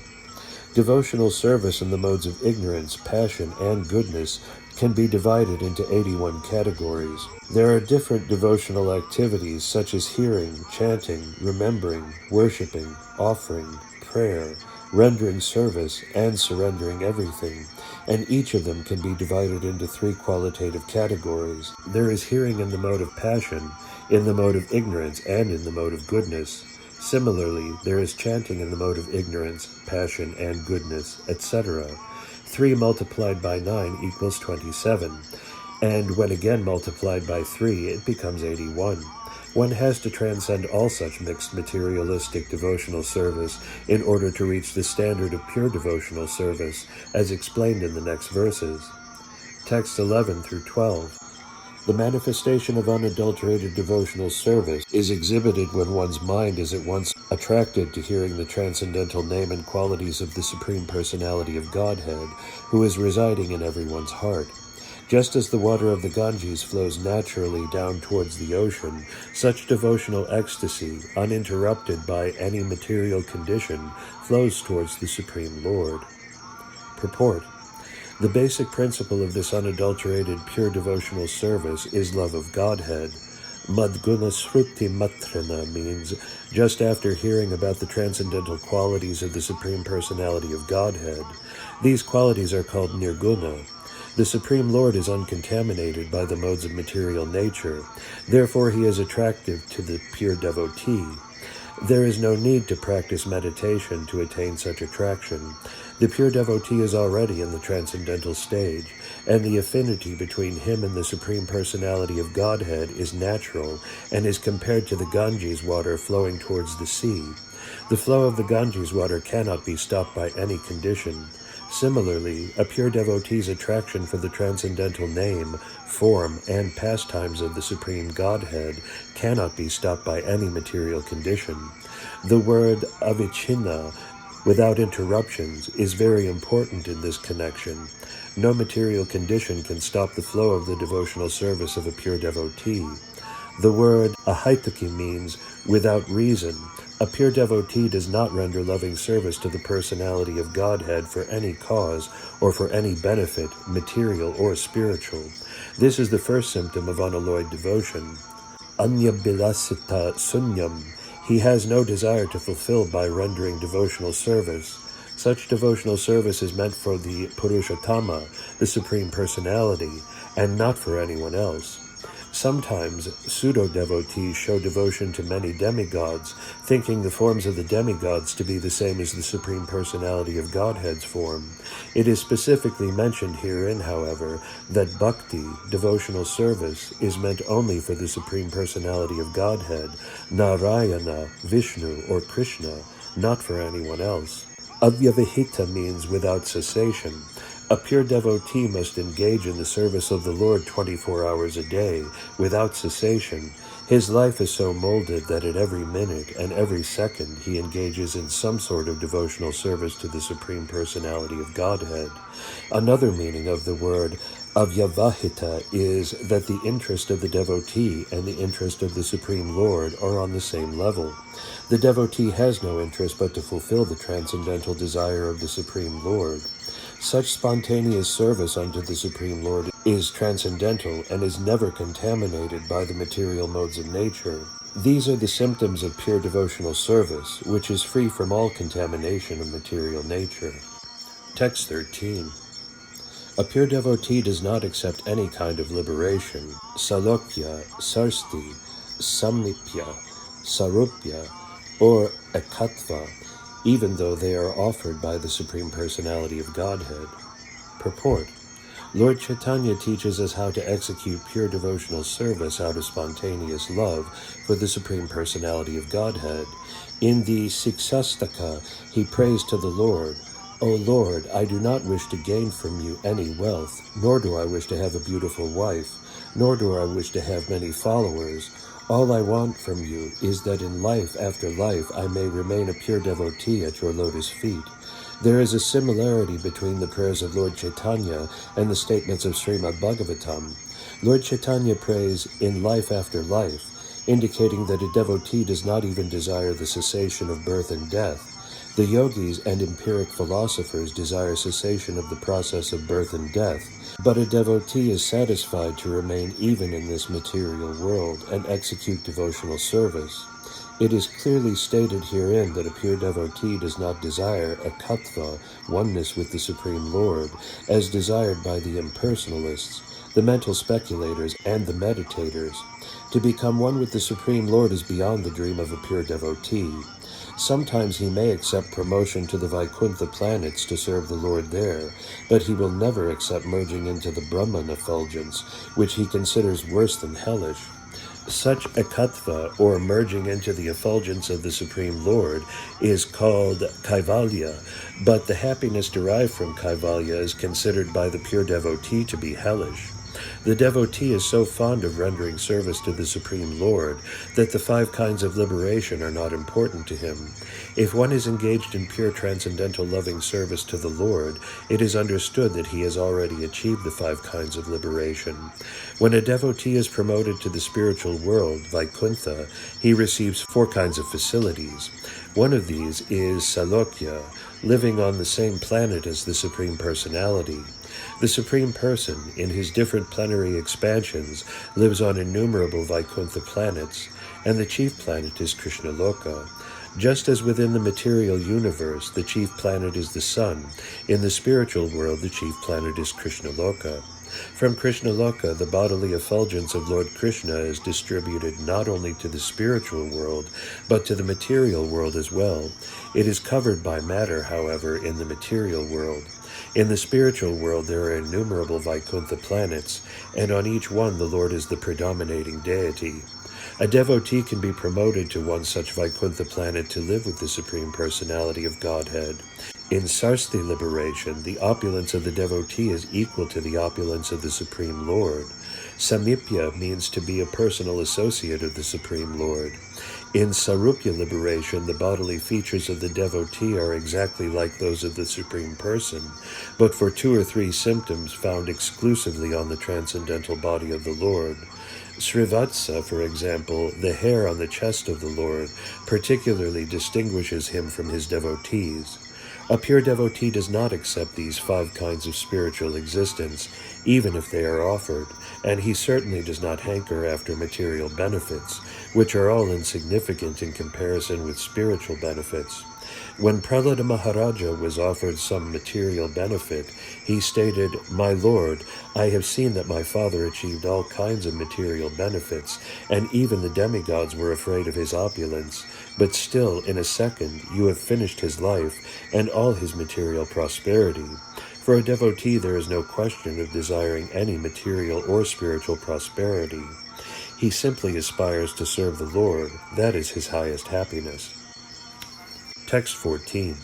Devotional service in the modes of ignorance, passion, and goodness can be divided into 81 categories. There are different devotional activities such as hearing, chanting, remembering, worshiping, offering, prayer, rendering service, and surrendering everything, and each of them can be divided into 3 qualitative categories. There is hearing in the mode of passion, in the mode of ignorance, and in the mode of goodness. Similarly, there is chanting in the mode of ignorance, passion, and goodness, etc. 3 multiplied by 9 equals 27, and when again multiplied by 3, it becomes 81. One has to transcend all such mixed materialistic devotional service in order to reach the standard of pure devotional service, as explained in the next verses. Text 11 through 12. The manifestation of unadulterated devotional service is exhibited when one's mind is at once attracted to hearing the transcendental name and qualities of the Supreme Personality of Godhead, who is residing in everyone's heart. Just as the water of the Ganges flows naturally down towards the ocean, such devotional ecstasy, uninterrupted by any material condition, flows towards the Supreme Lord. Purport. The basic principle of this unadulterated, pure devotional service is love of Godhead. Madguna Sruti Matrana means, just after hearing about the transcendental qualities of the Supreme Personality of Godhead. These qualities are called Nirguna. The Supreme Lord is uncontaminated by the modes of material nature. Therefore, he is attractive to the pure devotee. There is no need to practice meditation to attain such attraction. The pure devotee is already in the transcendental stage, and the affinity between him and the Supreme Personality of Godhead is natural and is compared to the Ganges water flowing towards the sea. The flow of the Ganges water cannot be stopped by any condition. Similarly, a pure devotee's attraction for the transcendental name, form, and pastimes of the Supreme Godhead cannot be stopped by any material condition. The word avichinna, without interruptions, is very important in this connection. No material condition can stop the flow of the devotional service of a pure devotee. The word ahaitaki means without reason. A pure devotee does not render loving service to the personality of Godhead for any cause or for any benefit, material or spiritual. This is the first symptom of unalloyed devotion. Anyabilasita sunyam. He has no desire to fulfill by rendering devotional service. Such devotional service is meant for the Purushottama, the Supreme Personality, and not for anyone else. Sometimes pseudo-devotees show devotion to many demigods, thinking the forms of the demigods to be the same as the Supreme Personality of Godhead's form. It is specifically mentioned herein, however, that bhakti, devotional service, is meant only for the Supreme Personality of Godhead, Narayana, Vishnu, or Krishna, not for anyone else. Avyavahita means without cessation. A pure devotee must engage in the service of the Lord 24 hours a day, without cessation. His life is so molded that at every minute and every second he engages in some sort of devotional service to the Supreme Personality of Godhead. Another meaning of the word avyavahita is that the interest of the devotee and the interest of the Supreme Lord are on the same level. The devotee has no interest but to fulfill the transcendental desire of the Supreme Lord. Such spontaneous service unto the Supreme Lord is transcendental and is never contaminated by the material modes of nature. These are the symptoms of pure devotional service, which is free from all contamination of material nature. Text 13. A pure devotee does not accept any kind of liberation, salokya, sarsti, samipya, sarupya, or ekatva, even though they are offered by the Supreme Personality of Godhead. Purport. Lord Chaitanya teaches us how to execute pure devotional service out of spontaneous love for the Supreme Personality of Godhead. In the Siksastaka, he prays to the Lord, O Lord, I do not wish to gain from you any wealth, nor do I wish to have a beautiful wife, nor do I wish to have many followers. All I want from you is that in life after life I may remain a pure devotee at your lotus feet. There is a similarity between the prayers of Lord Chaitanya and the statements of Srimad Bhagavatam. Lord Chaitanya prays in life after life, indicating that a devotee does not even desire the cessation of birth and death. The yogis and empiric philosophers desire cessation of the process of birth and death, but a devotee is satisfied to remain even in this material world and execute devotional service. It is clearly stated herein that a pure devotee does not desire ekattva, oneness with the Supreme Lord, as desired by the impersonalists, the mental speculators, and the meditators. To become one with the Supreme Lord is beyond the dream of a pure devotee. Sometimes he may accept promotion to the Vaikuntha planets to serve the Lord there, but he will never accept merging into the Brahman effulgence, which he considers worse than hellish. Such ekatva, or merging into the effulgence of the Supreme Lord, is called kaivalya, but the happiness derived from kaivalya is considered by the pure devotee to be hellish. The devotee is so fond of rendering service to the Supreme Lord that the 5 kinds of liberation are not important to him. If one is engaged in pure transcendental loving service to the Lord, it is understood that he has already achieved the 5 kinds of liberation. When a devotee is promoted to the spiritual world, Vaikuntha, he receives 4 kinds of facilities. One of these is Salokya, living on the same planet as the Supreme Personality. The Supreme Person, in his different plenary expansions, lives on innumerable Vaikuntha planets, and the chief planet is Krishnaloka. Just as within the material universe, the chief planet is the sun, in the spiritual world, the chief planet is Krishnaloka. From Krishnaloka, the bodily effulgence of Lord Krishna is distributed not only to the spiritual world, but to the material world as well. It is covered by matter, however, in the material world. In the spiritual world, there are innumerable Vaikuntha planets, and on each one the Lord is the predominating deity. A devotee can be promoted to one such Vaikuntha planet to live with the Supreme Personality of Godhead. In Sarsti liberation, the opulence of the devotee is equal to the opulence of the Supreme Lord. Samipya means to be a personal associate of the Supreme Lord. In Sarupya liberation, the bodily features of the devotee are exactly like those of the Supreme Person, but for 2 or 3 symptoms found exclusively on the transcendental body of the Lord. Srivatsa, for example, the hair on the chest of the Lord, particularly distinguishes him from his devotees. A pure devotee does not accept these 5 kinds of spiritual existence, even if they are offered, and he certainly does not hanker after material benefits, which are all insignificant in comparison with spiritual benefits. When Prahlada Maharaja was offered some material benefit, he stated, "My Lord, I have seen that my father achieved all kinds of material benefits, and even the demigods were afraid of his opulence, but still, in a second, you have finished his life and all his material prosperity." For a devotee, there is no question of desiring any material or spiritual prosperity. He simply aspires to serve the Lord. That is his highest happiness. Text 14.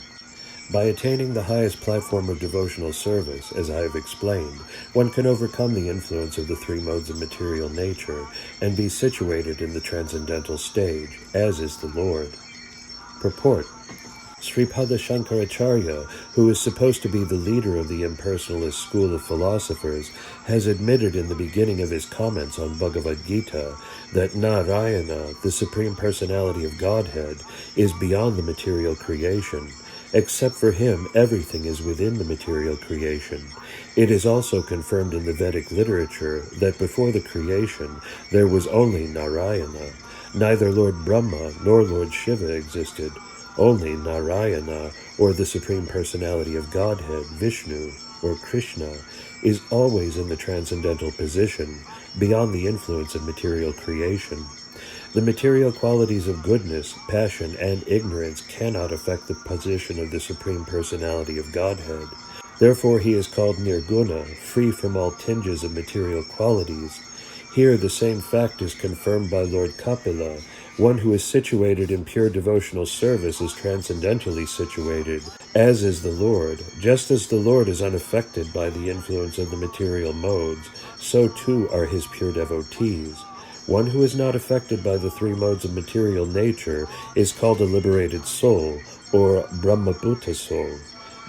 By attaining the highest platform of devotional service, as I have explained, one can overcome the influence of the 3 modes of material nature and be situated in the transcendental stage, as is the Lord. Purport. Sripada Shankaracharya, who is supposed to be the leader of the impersonalist school of philosophers, has admitted in the beginning of his comments on Bhagavad Gita that Narayana, the Supreme Personality of Godhead, is beyond the material creation. Except for him, everything is within the material creation. It is also confirmed in the Vedic literature that before the creation, there was only Narayana. Neither Lord Brahma nor Lord Shiva existed. Only Narayana, or the Supreme Personality of Godhead, Vishnu, or Krishna, is always in the transcendental position, beyond the influence of material creation. The material qualities of goodness, passion, and ignorance cannot affect the position of the Supreme Personality of Godhead. Therefore he is called Nirguna, free from all tinges of material qualities. Here the same fact is confirmed by Lord Kapila. One who is situated in pure devotional service is transcendentally situated, as is the Lord. Just as the Lord is unaffected by the influence of the material modes, so too are his pure devotees. One who is not affected by the 3 modes of material nature is called a liberated soul, or Brahmabhuta soul.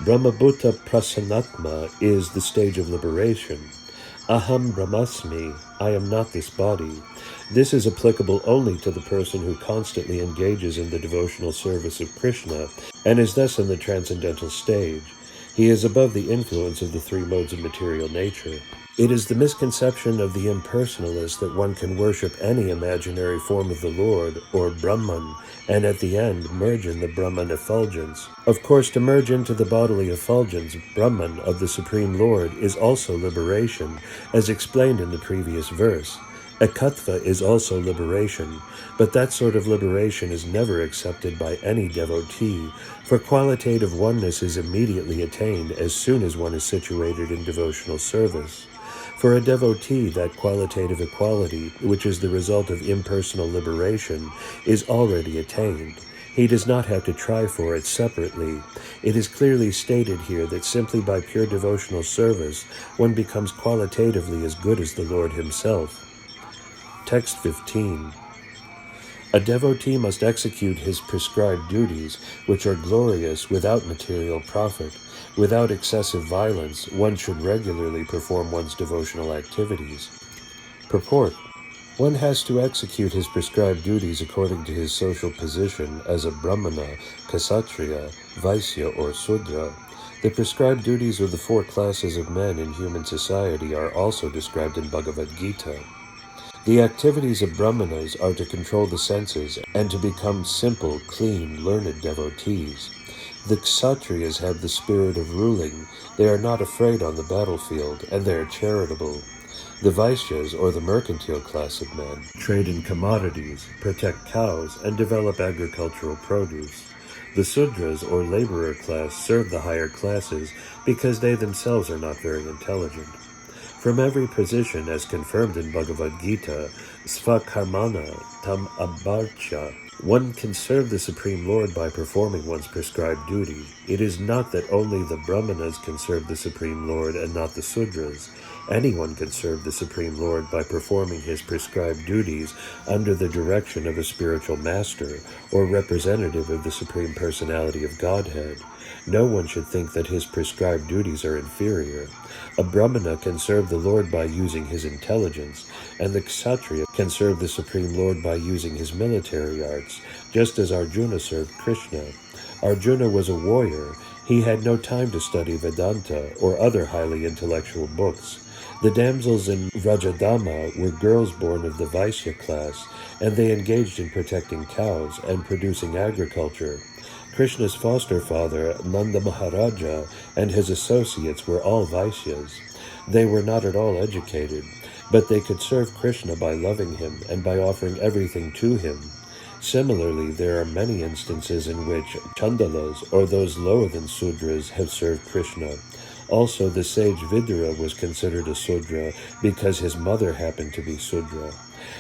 Brahmabhuta Prasanatma is the stage of liberation. Aham Brahmasmi, I am not this body. This is applicable only to the person who constantly engages in the devotional service of Krishna and is thus in the transcendental stage. He is above the influence of the 3 modes of material nature. It is the misconception of the impersonalist that one can worship any imaginary form of the Lord, or Brahman, and at the end merge in the Brahman effulgence. Of course, to merge into the bodily effulgence, Brahman, of the Supreme Lord, is also liberation, as explained in the previous verse. Ekatva is also liberation, but that sort of liberation is never accepted by any devotee, for qualitative oneness is immediately attained as soon as one is situated in devotional service. For a devotee, that qualitative equality, which is the result of impersonal liberation, is already attained. He does not have to try for it separately. It is clearly stated here that simply by pure devotional service, one becomes qualitatively as good as the Lord himself. Text 15. A devotee must execute his prescribed duties, which are glorious without material profit. Without excessive violence, one should regularly perform one's devotional activities. Purport. One has to execute his prescribed duties according to his social position as a Brahmana, Kshatriya, Vaisya, or Sudra. The prescribed duties of the four classes of men in human society are also described in Bhagavad Gita. The activities of Brahmanas are to control the senses and to become simple, clean, learned devotees. The Kshatriyas have the spirit of ruling. They are not afraid on the battlefield, and they are charitable. The Vaishyas, or the mercantile class of men, trade in commodities, protect cows, and develop agricultural produce. The Sudras, or laborer class, serve the higher classes because they themselves are not very intelligent. From every position, as confirmed in Bhagavad Gita, Svakarmana tam abharcha, one can serve the Supreme Lord by performing one's prescribed duty. It is not that only the Brahmanas can serve the Supreme Lord and not the Sudras. Anyone can serve the Supreme Lord by performing his prescribed duties under the direction of a spiritual master or representative of the Supreme Personality of Godhead. No one should think that his prescribed duties are inferior. A Brahmana can serve the Lord by using his intelligence, and the Kshatriya can serve the Supreme Lord by using his military arts, just as Arjuna served Krishna. Arjuna was a warrior. He had no time to study Vedanta or other highly intellectual books. The damsels in Vrajadama were girls born of the Vaisya class, and they engaged in protecting cows and producing agriculture. Krishna's foster father, Nanda Maharaja, and his associates were all Vaisyas. They were not at all educated, but they could serve Krishna by loving him and by offering everything to him. Similarly, there are many instances in which Chandalas, or those lower than Sudras, have served Krishna. Also, the sage Vidura was considered a Sudra because his mother happened to be Sudra.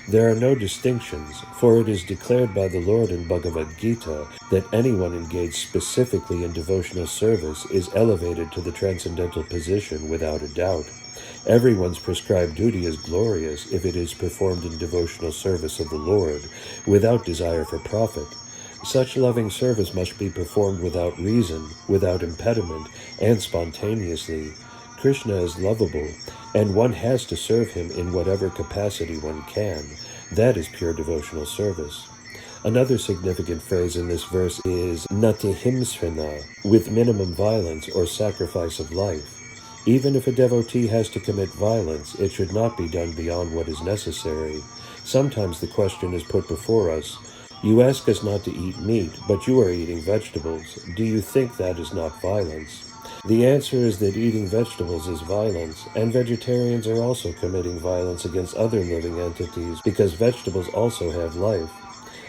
There are no distinctions, for it is declared by the Lord in Bhagavad Gita that anyone engaged specifically in devotional service is elevated to the transcendental position without a doubt. Everyone's prescribed duty is glorious if it is performed in devotional service of the Lord, without desire for profit. Such loving service must be performed without reason, without impediment, and spontaneously. Krishna is lovable, and one has to serve him in whatever capacity one can. That is pure devotional service. Another significant phrase in this verse is natihimsrana, with minimum violence or sacrifice of life. Even if a devotee has to commit violence, it should not be done beyond what is necessary. Sometimes the question is put before us, you ask us not to eat meat, but you are eating vegetables. Do you think that is not violence? The answer is that eating vegetables is violence, and vegetarians are also committing violence against other living entities because vegetables also have life.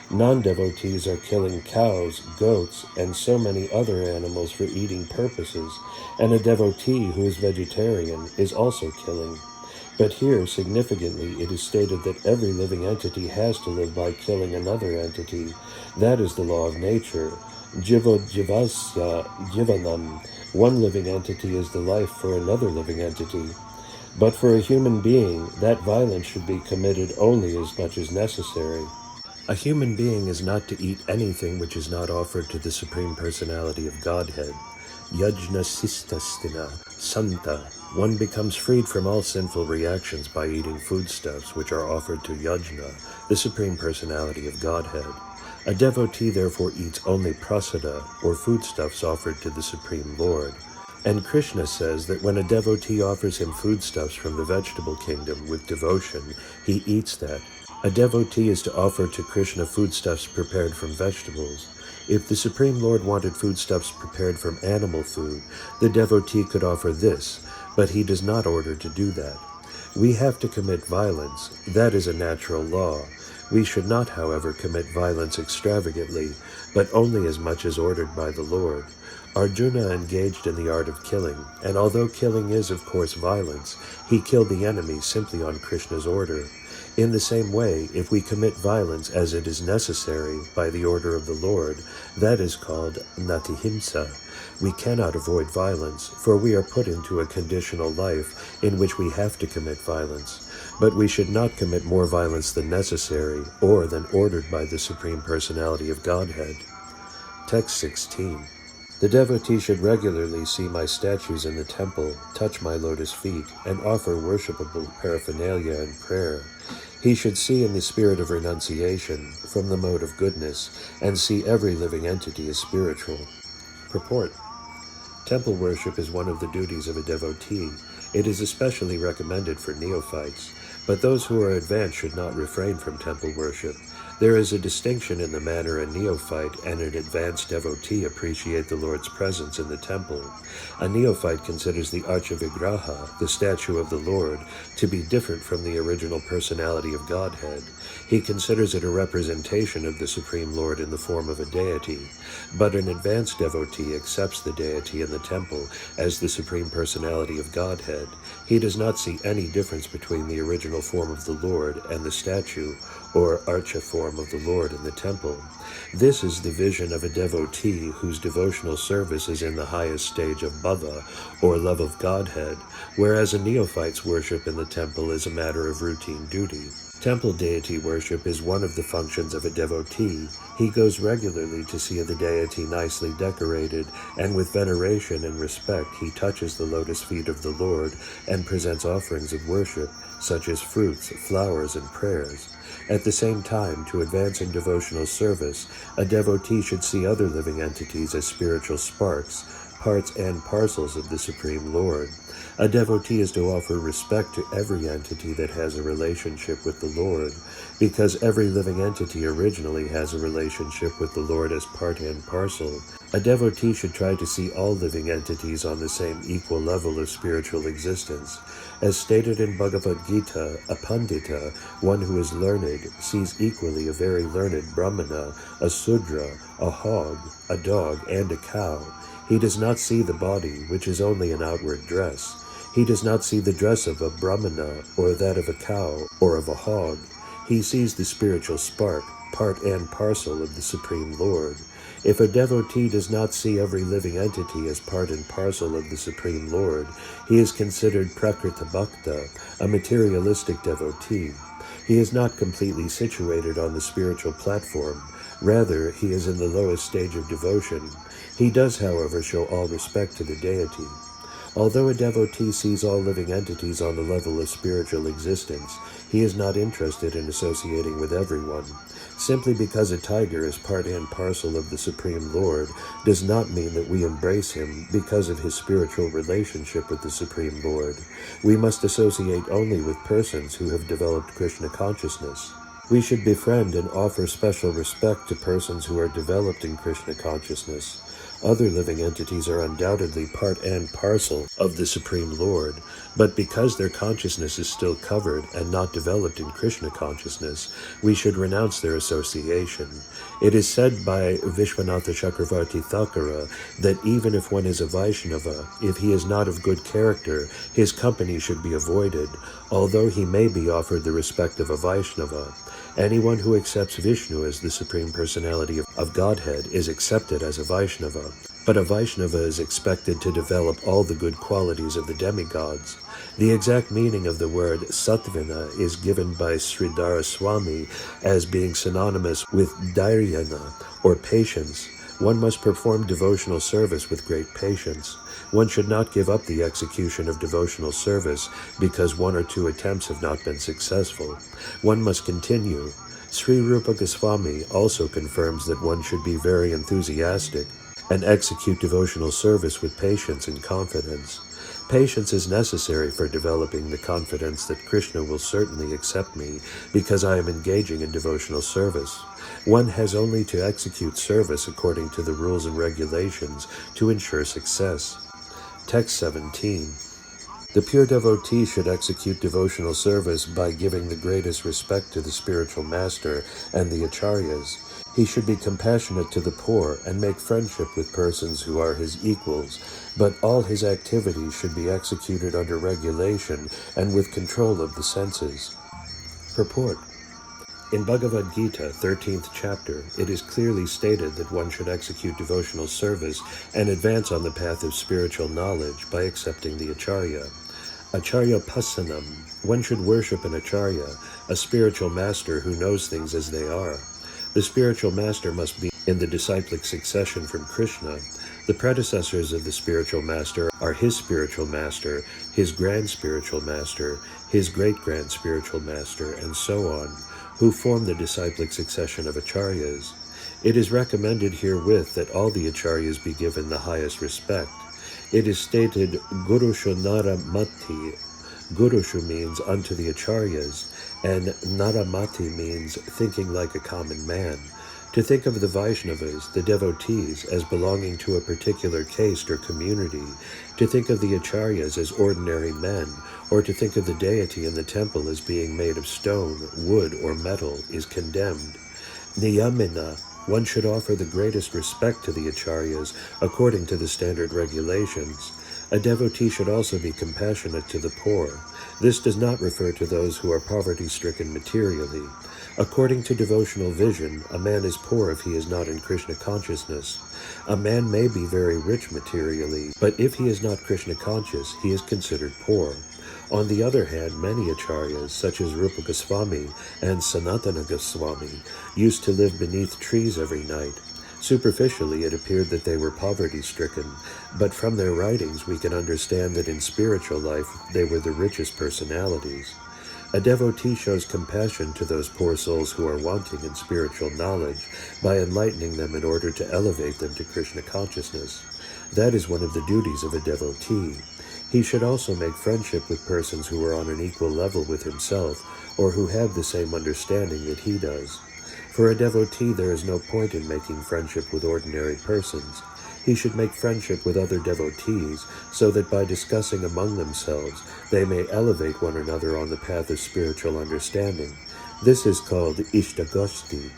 Non-devotees are killing cows, goats, and so many other animals for eating purposes, and a devotee who is vegetarian is also killing. But here, significantly, it is stated that every living entity has to live by killing another entity. That is the law of nature. Jivo jivasya jivanam. One living entity is the life for another living entity. But for a human being, that violence should be committed only as much as necessary. A human being is not to eat anything which is not offered to the Supreme Personality of Godhead. Yajna sistastina, santa. One becomes freed from all sinful reactions by eating foodstuffs which are offered to Yajna, the Supreme Personality of Godhead. A devotee therefore eats only prasada, or foodstuffs offered to the Supreme Lord. And Krishna says that when a devotee offers him foodstuffs from the vegetable kingdom with devotion, he eats that. A devotee is to offer to Krishna foodstuffs prepared from vegetables. If the Supreme Lord wanted foodstuffs prepared from animal food, the devotee could offer this, but he does not order to do that. We have to commit violence. That is a natural law. We should not, however, commit violence extravagantly, but only as much as ordered by the Lord. Arjuna engaged in the art of killing, and although killing is, of course, violence, he killed the enemy simply on Krishna's order. In the same way, if we commit violence as it is necessary by the order of the Lord, that is called natihimsa. We cannot avoid violence, for we are put into a conditional life in which we have to commit violence. But we should not commit more violence than necessary, or than ordered by the Supreme Personality of Godhead. Text 16. The devotee should regularly see my statues in the temple, touch my lotus feet, and offer worshipable paraphernalia and prayer. He should see in the spirit of renunciation, from the mode of goodness, and see every living entity as spiritual. Purport. Temple worship is one of the duties of a devotee. It is especially recommended for neophytes, but those who are advanced should not refrain from temple worship. There is a distinction in the manner a neophyte and an advanced devotee appreciate the Lord's presence in the temple. A neophyte considers the Archa Vigraha, the statue of the Lord, to be different from the original personality of Godhead. He considers it a representation of the Supreme Lord in the form of a deity. But an advanced devotee accepts the deity in the temple as the Supreme Personality of Godhead. He does not see any difference between the original form of the Lord and the statue, or archa form of the Lord in the temple. This is the vision of a devotee whose devotional service is in the highest stage of bhava, or love of Godhead, whereas a neophyte's worship in the temple is a matter of routine duty. Temple deity worship is one of the functions of a devotee. He goes regularly to see the deity nicely decorated, and with veneration and respect he touches the lotus feet of the Lord and presents offerings of worship, such as fruits, flowers, and prayers. At the same time, to advance in devotional service, a devotee should see other living entities as spiritual sparks, parts and parcels of the Supreme Lord. A devotee is to offer respect to every entity that has a relationship with the Lord, because every living entity originally has a relationship with the Lord as part and parcel. A devotee should try to see all living entities on the same equal level of spiritual existence. As stated in Bhagavad Gita, a pandita, one who is learned, sees equally a very learned brahmana, a sudra, a hog, a dog, and a cow. He does not see the body, which is only an outward dress. He does not see the dress of a brahmana, or that of a cow, or of a hog. He sees the spiritual spark, part and parcel of the Supreme Lord. If a devotee does not see every living entity as part and parcel of the Supreme Lord, he is considered prakrita bhakta, a materialistic devotee. He is not completely situated on the spiritual platform. Rather, he is in the lowest stage of devotion. He does, however, show all respect to the deity. Although a devotee sees all living entities on the level of spiritual existence, he is not interested in associating with everyone. Simply because a tiger is part and parcel of the Supreme Lord does not mean that we embrace him because of his spiritual relationship with the Supreme Lord. We must associate only with persons who have developed Krishna consciousness. We should befriend and offer special respect to persons who are developed in Krishna consciousness. Other living entities are undoubtedly part and parcel of the Supreme Lord, but because their consciousness is still covered and not developed in Krishna consciousness, we should renounce their association. It is said by Vishwanatha Chakravarti Thakura that even if one is a Vaishnava, if he is not of good character, his company should be avoided, although he may be offered the respect of a Vaishnava. Anyone who accepts Vishnu as the Supreme Personality of Godhead is accepted as a Vaishnava, but a Vaishnava is expected to develop all the good qualities of the demigods. The exact meaning of the word sattvina is given by Sridhara Swami as being synonymous with dhairyana, or patience. One must perform devotional service with great patience. One should not give up the execution of devotional service because one or two attempts have not been successful. One must continue. Sri Rupa Goswami also confirms that one should be very enthusiastic and execute devotional service with patience and confidence. Patience is necessary for developing the confidence that Krishna will certainly accept me because I am engaging in devotional service. One has only to execute service according to the rules and regulations to ensure success. Text 17. The pure devotee should execute devotional service by giving the greatest respect to the spiritual master and the acharyas. He should be compassionate to the poor and make friendship with persons who are his equals, but all his activities should be executed under regulation and with control of the senses. Purport. In Bhagavad Gita, 13th chapter, it is clearly stated that one should execute devotional service and advance on the path of spiritual knowledge by accepting the acharya. Acharya Pasanam. One should worship an acharya, a spiritual master who knows things as they are. The spiritual master must be in the disciplic succession from Krishna. The predecessors of the spiritual master are his spiritual master, his grand spiritual master, his great-grand spiritual master, and so on, who form the disciplic succession of acharyas. It is recommended herewith that all the acharyas be given the highest respect. It is stated, Gurushu Naramati. Gurushu means unto the acharyas, and Naramati means thinking like a common man. To think of the Vaishnavas, the devotees, as belonging to a particular caste or community, to think of the acharyas as ordinary men, or to think of the deity in the temple as being made of stone, wood, or metal, is condemned. Niyamena. One should offer the greatest respect to the acharyas according to the standard regulations. A devotee should also be compassionate to the poor. This does not refer to those who are poverty-stricken materially. According to devotional vision, a man is poor if he is not in Krishna consciousness. A man may be very rich materially, but if he is not Krishna conscious, he is considered poor. On the other hand, many acharyas, such as Rupa Goswami and Sanatana Goswami, used to live beneath trees every night. Superficially, it appeared that they were poverty-stricken, but from their writings we can understand that in spiritual life they were the richest personalities. A devotee shows compassion to those poor souls who are wanting in spiritual knowledge by enlightening them in order to elevate them to Krishna consciousness. That is one of the duties of a devotee. He should also make friendship with persons who are on an equal level with himself, or who have the same understanding that he does. For a devotee, there is no point in making friendship with ordinary persons. He should make friendship with other devotees, so that by discussing among themselves, they may elevate one another on the path of spiritual understanding. This is called Ishtagoshti.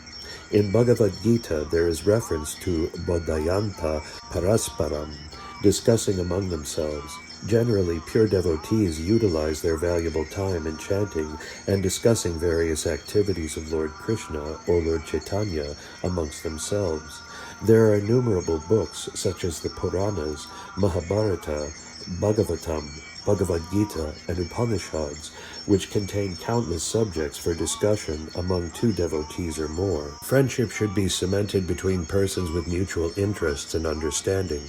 In Bhagavad Gita, there is reference to Bodhayanta Parasparam, discussing among themselves. Generally, pure devotees utilize their valuable time in chanting and discussing various activities of Lord Krishna or Lord Chaitanya amongst themselves. There are innumerable books such as the Puranas, Mahabharata, Bhagavatam, Bhagavad Gita, and Upanishads, which contain countless subjects for discussion among two devotees or more. Friendship should be cemented between persons with mutual interests and understanding.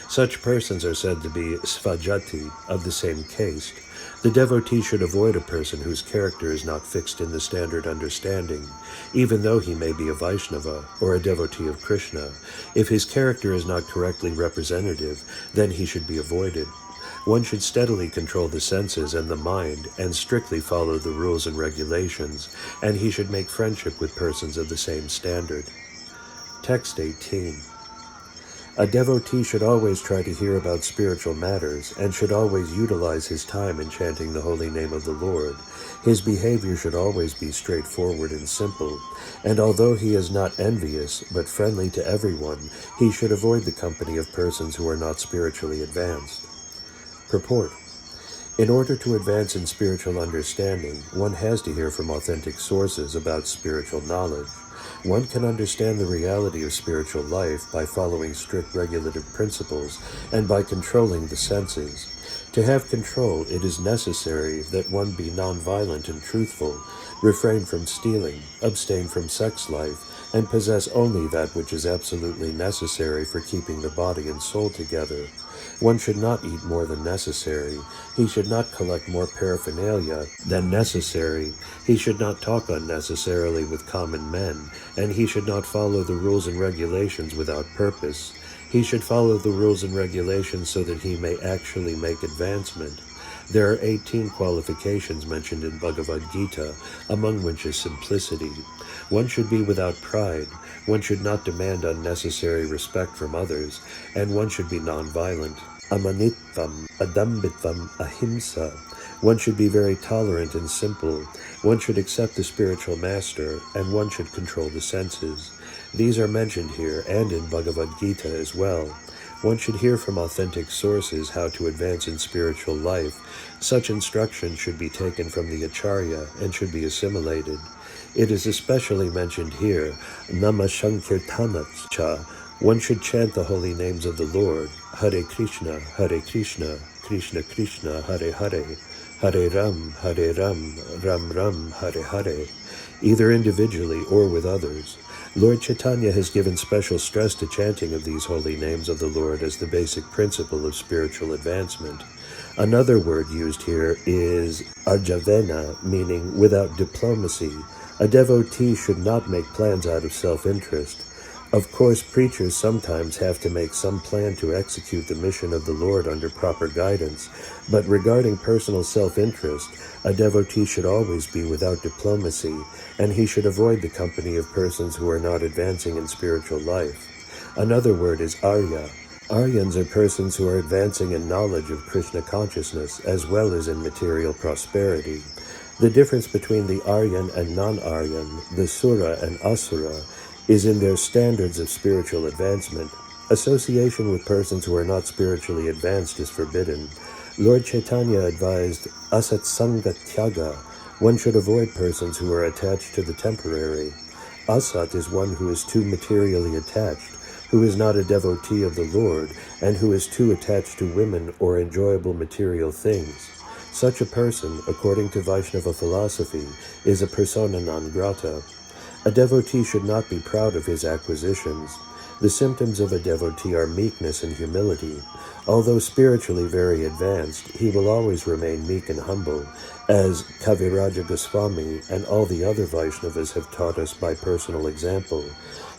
Such persons are said to be svajati, of the same caste. The devotee should avoid a person whose character is not fixed in the standard understanding, even though he may be a Vaishnava or a devotee of Krishna. If his character is not correctly representative, then he should be avoided. One should steadily control the senses and the mind and strictly follow the rules and regulations, and he should make friendship with persons of the same standard. Text 18. A devotee should always try to hear about spiritual matters and should always utilize his time in chanting the holy name of the Lord. His behavior should always be straightforward and simple, and although he is not envious but friendly to everyone, he should avoid the company of persons who are not spiritually advanced. Purport. In order to advance in spiritual understanding, one has to hear from authentic sources about spiritual knowledge. One can understand the reality of spiritual life by following strict regulative principles and by controlling the senses. To have control, it is necessary that one be nonviolent and truthful, refrain from stealing, abstain from sex life, and possess only that which is absolutely necessary for keeping the body and soul together. One should not eat more than necessary. He should not collect more paraphernalia than necessary. He should not talk unnecessarily with common men, and he should not follow the rules and regulations without purpose. He should follow the rules and regulations so that he may actually make advancement. There are 18 qualifications mentioned in Bhagavad Gita, among which is simplicity. One should be without pride, one should not demand unnecessary respect from others, and one should be nonviolent. amanitvam, adambitvam, ahimsa. One should be very tolerant and simple. One should accept the spiritual master, and one should control the senses. These are mentioned here and in Bhagavad Gita as well. One should hear from authentic sources how to advance in spiritual life. Such instruction should be taken from the Acharya and should be assimilated. It is especially mentioned here, Nama Sankirtanatcha. One should chant the holy names of the Lord, Hare Krishna, Krishna Krishna, Hare Hare, Hare Ram, Ram Ram, Hare Hare, either individually or with others. Lord Chaitanya has given special stress to chanting of these holy names of the Lord as the basic principle of spiritual advancement. Another word used here is arjavena, meaning without diplomacy. A devotee should not make plans out of self-interest. Of course, preachers sometimes have to make some plan to execute the mission of the Lord under proper guidance, but regarding personal self-interest, a devotee should always be without diplomacy, and he should avoid the company of persons who are not advancing in spiritual life. Another word is Arya. Aryans are persons who are advancing in knowledge of Krishna consciousness as well as in material prosperity. The difference between the Aryan and non-Aryan, the Sura and Asura, is in their standards of spiritual advancement. Association with persons who are not spiritually advanced is forbidden. Lord Chaitanya advised asatsanga tyaga. One should avoid persons who are attached to the temporary. Asat is one who is too materially attached, who is not a devotee of the Lord, and who is too attached to women or enjoyable material things. Such a person, according to Vaishnava philosophy, is a persona non grata. A devotee should not be proud of his acquisitions. The symptoms of a devotee are meekness and humility. Although spiritually very advanced, he will always remain meek and humble, as Kaviraja Goswami and all the other Vaishnavas have taught us by personal example.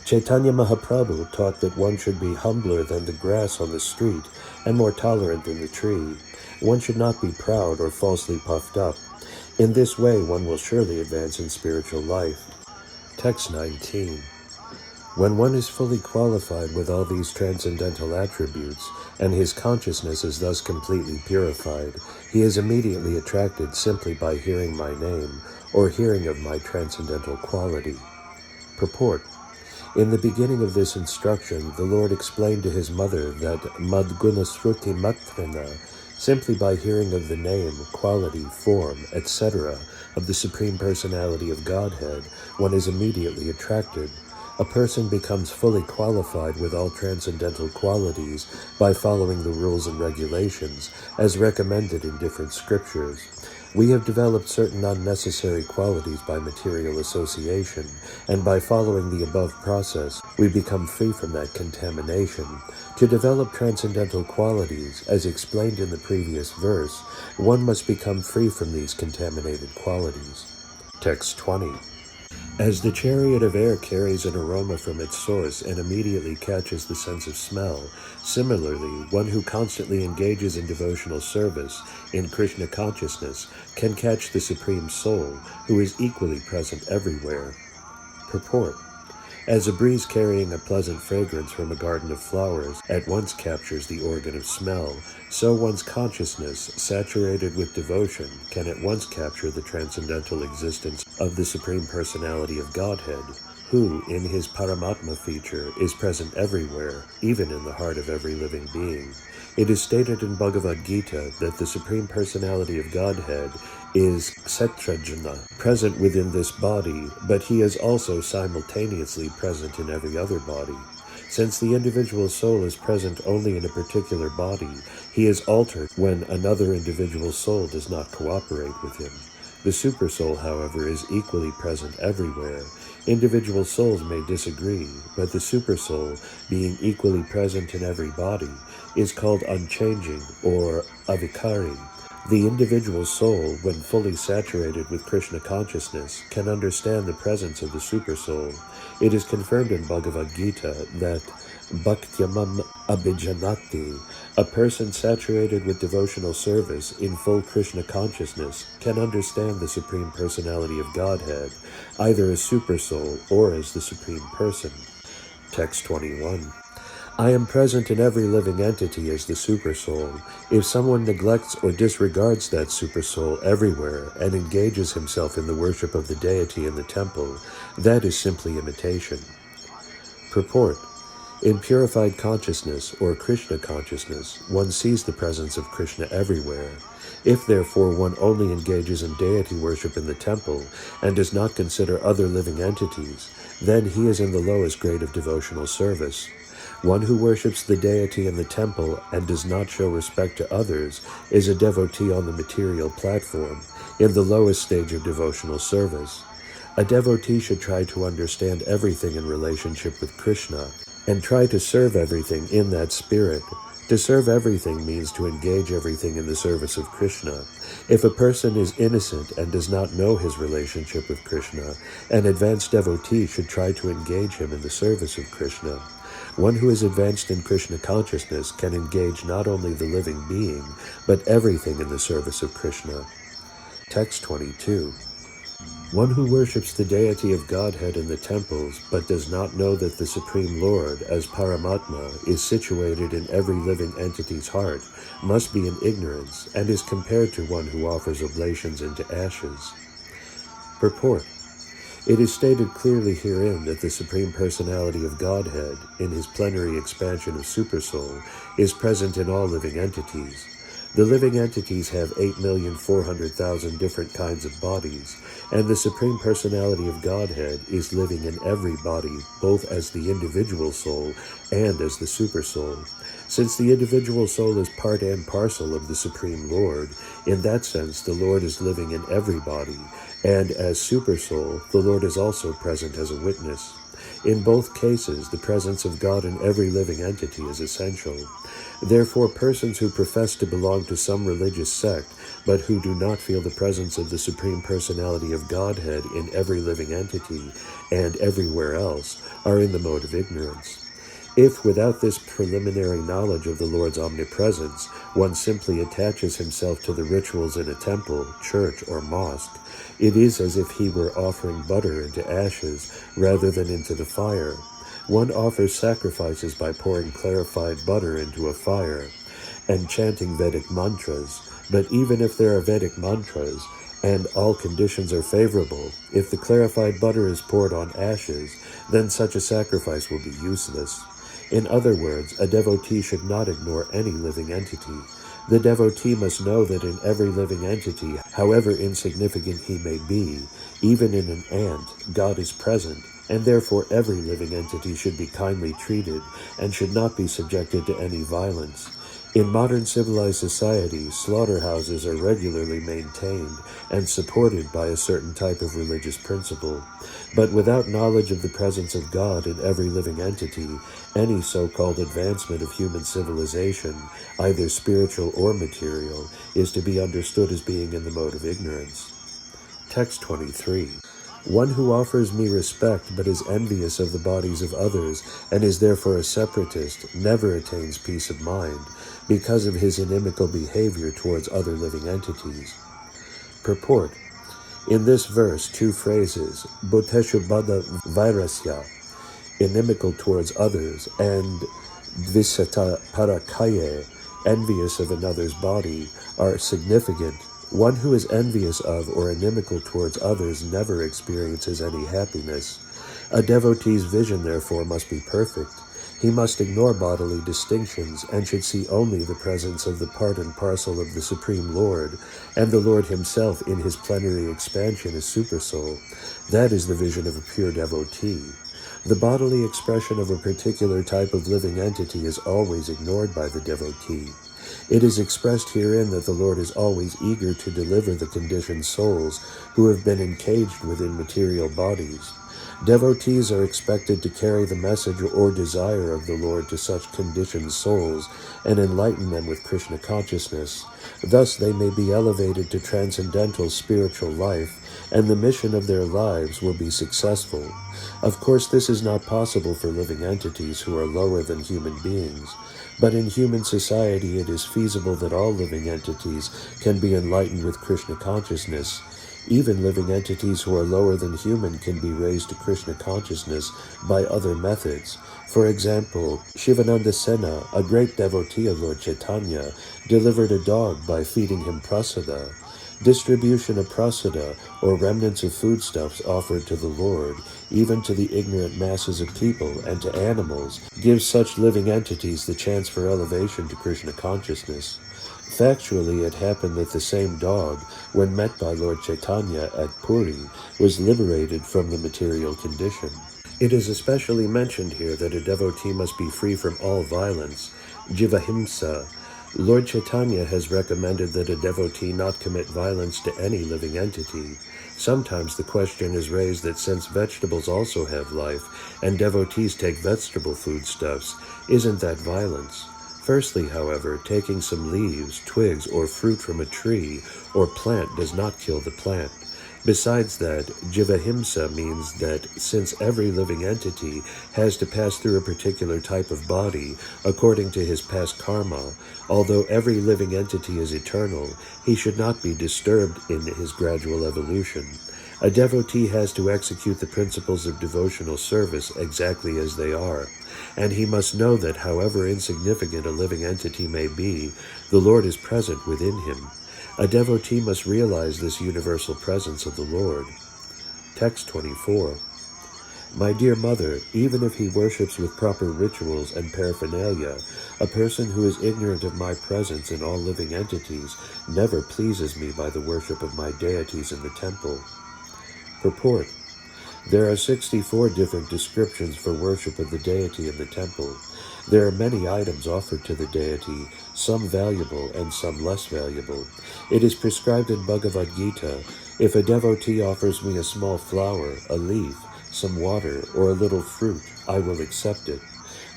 Chaitanya Mahaprabhu taught that one should be humbler than the grass on the street and more tolerant than the tree. One should not be proud or falsely puffed up. In this way, one will surely advance in spiritual life. Text 19. When one is fully qualified with all these transcendental attributes, and his consciousness is thus completely purified, he is immediately attracted simply by hearing my name, or hearing of my transcendental quality. Purport. In the beginning of this instruction, the Lord explained to his mother that Madgunasruti Matrana, simply by hearing of the name, quality, form, etc. of the Supreme Personality of Godhead, one is immediately attracted. A person becomes fully qualified with all transcendental qualities by following the rules and regulations, as recommended in different scriptures. We have developed certain unnecessary qualities by material association, and by following the above process, we become free from that contamination. To develop transcendental qualities, as explained in the previous verse, one must become free from these contaminated qualities. Text 20. As the chariot of air carries an aroma from its source and immediately catches the sense of smell, similarly, one who constantly engages in devotional service, in Krishna consciousness, can catch the Supreme Soul, who is equally present everywhere. Purport. As a breeze carrying a pleasant fragrance from a garden of flowers at once captures the organ of smell, so one's consciousness, saturated with devotion, can at once capture the transcendental existence of the Supreme Personality of Godhead, who, in his Paramatma feature, is present everywhere, even in the heart of every living being. It is stated in Bhagavad Gita that the Supreme Personality of Godhead is Kshetrajna, present within this body, but he is also simultaneously present in every other body. Since the individual soul is present only in a particular body, he is altered when another individual soul does not cooperate with him. The Supersoul, however, is equally present everywhere. Individual souls may disagree, but the Supersoul, being equally present in every body, is called unchanging or avikari. The individual soul, when fully saturated with Krishna consciousness, can understand the presence of the Supersoul. It is confirmed in Bhagavad Gita that Bhaktyamam Abhijanati, a person saturated with devotional service in full Krishna consciousness, can understand the Supreme Personality of Godhead, either as Supersoul or as the Supreme Person. Text 21. I am present in every living entity as the Supersoul. If someone neglects or disregards that Supersoul everywhere and engages himself in the worship of the deity in the temple, that is simply imitation. Purport. In purified consciousness, or Krishna consciousness, one sees the presence of Krishna everywhere. If therefore one only engages in deity worship in the temple and does not consider other living entities, then he is in the lowest grade of devotional service. One who worships the deity in the temple and does not show respect to others is a devotee on the material platform, in the lowest stage of devotional service. A devotee should try to understand everything in relationship with Krishna and try to serve everything in that spirit. To serve everything means to engage everything in the service of Krishna. If a person is innocent and does not know his relationship with Krishna, an advanced devotee should try to engage him in the service of Krishna. One who is advanced in Krishna consciousness can engage not only the living being, but everything in the service of Krishna. Text 22. One who worships the deity of Godhead in the temples, but does not know that the Supreme Lord, as Paramatma, is situated in every living entity's heart, must be in ignorance, and is compared to one who offers oblations into ashes. Purport. It is stated clearly herein that the Supreme Personality of Godhead, in his plenary expansion of Supersoul, is present in all living entities. The living entities have 8,400,000 different kinds of bodies, and the Supreme Personality of Godhead is living in every body, both as the individual soul and as the Supersoul. Since the individual soul is part and parcel of the Supreme Lord, in that sense the Lord is living in every body, and as Supersoul, the Lord is also present as a witness. In both cases, the presence of God in every living entity is essential. Therefore, persons who profess to belong to some religious sect, but who do not feel the presence of the Supreme Personality of Godhead in every living entity and everywhere else, are in the mode of ignorance. If, without this preliminary knowledge of the Lord's omnipresence, one simply attaches himself to the rituals in a temple, church, or mosque, it is as if he were offering butter into ashes rather than into the fire. One offers sacrifices by pouring clarified butter into a fire and chanting Vedic mantras, but even if there are Vedic mantras and all conditions are favorable, if the clarified butter is poured on ashes, then such a sacrifice will be useless. In other words, a devotee should not ignore any living entity. The devotee must know that in every living entity, however insignificant he may be, even in an ant, God is present, and therefore every living entity should be kindly treated and should not be subjected to any violence. In modern civilized society, slaughterhouses are regularly maintained and supported by a certain type of religious principle. But without knowledge of the presence of God in every living entity, any so-called advancement of human civilization, either spiritual or material, is to be understood as being in the mode of ignorance. Text 23. One who offers me respect but is envious of the bodies of others and is therefore a separatist never attains peace of mind because of his inimical behavior towards other living entities. Purport. In this verse, two phrases, Bhuteshu Bada Vairasya, inimical towards others, and Dvisata Parakaye, envious of another's body, are significant. One who is envious of or inimical towards others never experiences any happiness. A devotee's vision, therefore, must be perfect. He must ignore bodily distinctions and should see only the presence of the part and parcel of the Supreme Lord, and the Lord himself in his plenary expansion as Supersoul. That is the vision of a pure devotee. The bodily expression of a particular type of living entity is always ignored by the devotee. It is expressed herein that the Lord is always eager to deliver the conditioned souls who have been encaged within material bodies. Devotees are expected to carry the message or desire of the Lord to such conditioned souls and enlighten them with Krishna consciousness. Thus they may be elevated to transcendental spiritual life, and the mission of their lives will be successful. Of course, this is not possible for living entities who are lower than human beings, but in human society it is feasible that all living entities can be enlightened with Krishna consciousness. Even living entities who are lower than human can be raised to Krishna consciousness by other methods. For example, Shivananda Sena, a great devotee of Lord Chaitanya, delivered a dog by feeding him prasada. Distribution of prasada, or remnants of foodstuffs offered to the Lord, even to the ignorant masses of people and to animals, gives such living entities the chance for elevation to Krishna consciousness. Factually, it happened that the same dog, when met by Lord Chaitanya at Puri, was liberated from the material condition. It is especially mentioned here that a devotee must be free from all violence, jivahimsa. Lord Chaitanya has recommended that a devotee not commit violence to any living entity. Sometimes the question is raised that since vegetables also have life, and devotees take vegetable foodstuffs, isn't that violence? Firstly, however, taking some leaves, twigs, or fruit from a tree or plant does not kill the plant. Besides that, jivahimsa means that since every living entity has to pass through a particular type of body according to his past karma, although every living entity is eternal, he should not be disturbed in his gradual evolution. A devotee has to execute the principles of devotional service exactly as they are, and he must know that however insignificant a living entity may be, the Lord is present within him. A devotee must realize this universal presence of the Lord. Text 24. My dear mother, even if he worships with proper rituals and paraphernalia, a person who is ignorant of my presence in all living entities never pleases me by the worship of my deities in the temple. Purport. There are 64 different descriptions for worship of the deity in the temple. There are many items offered to the deity, some valuable and some less valuable. It is prescribed in Bhagavad Gita, if a devotee offers me a small flower, a leaf, some water, or a little fruit, I will accept it.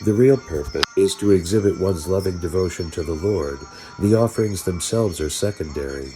The real purpose is to exhibit one's loving devotion to the Lord. The offerings themselves are secondary.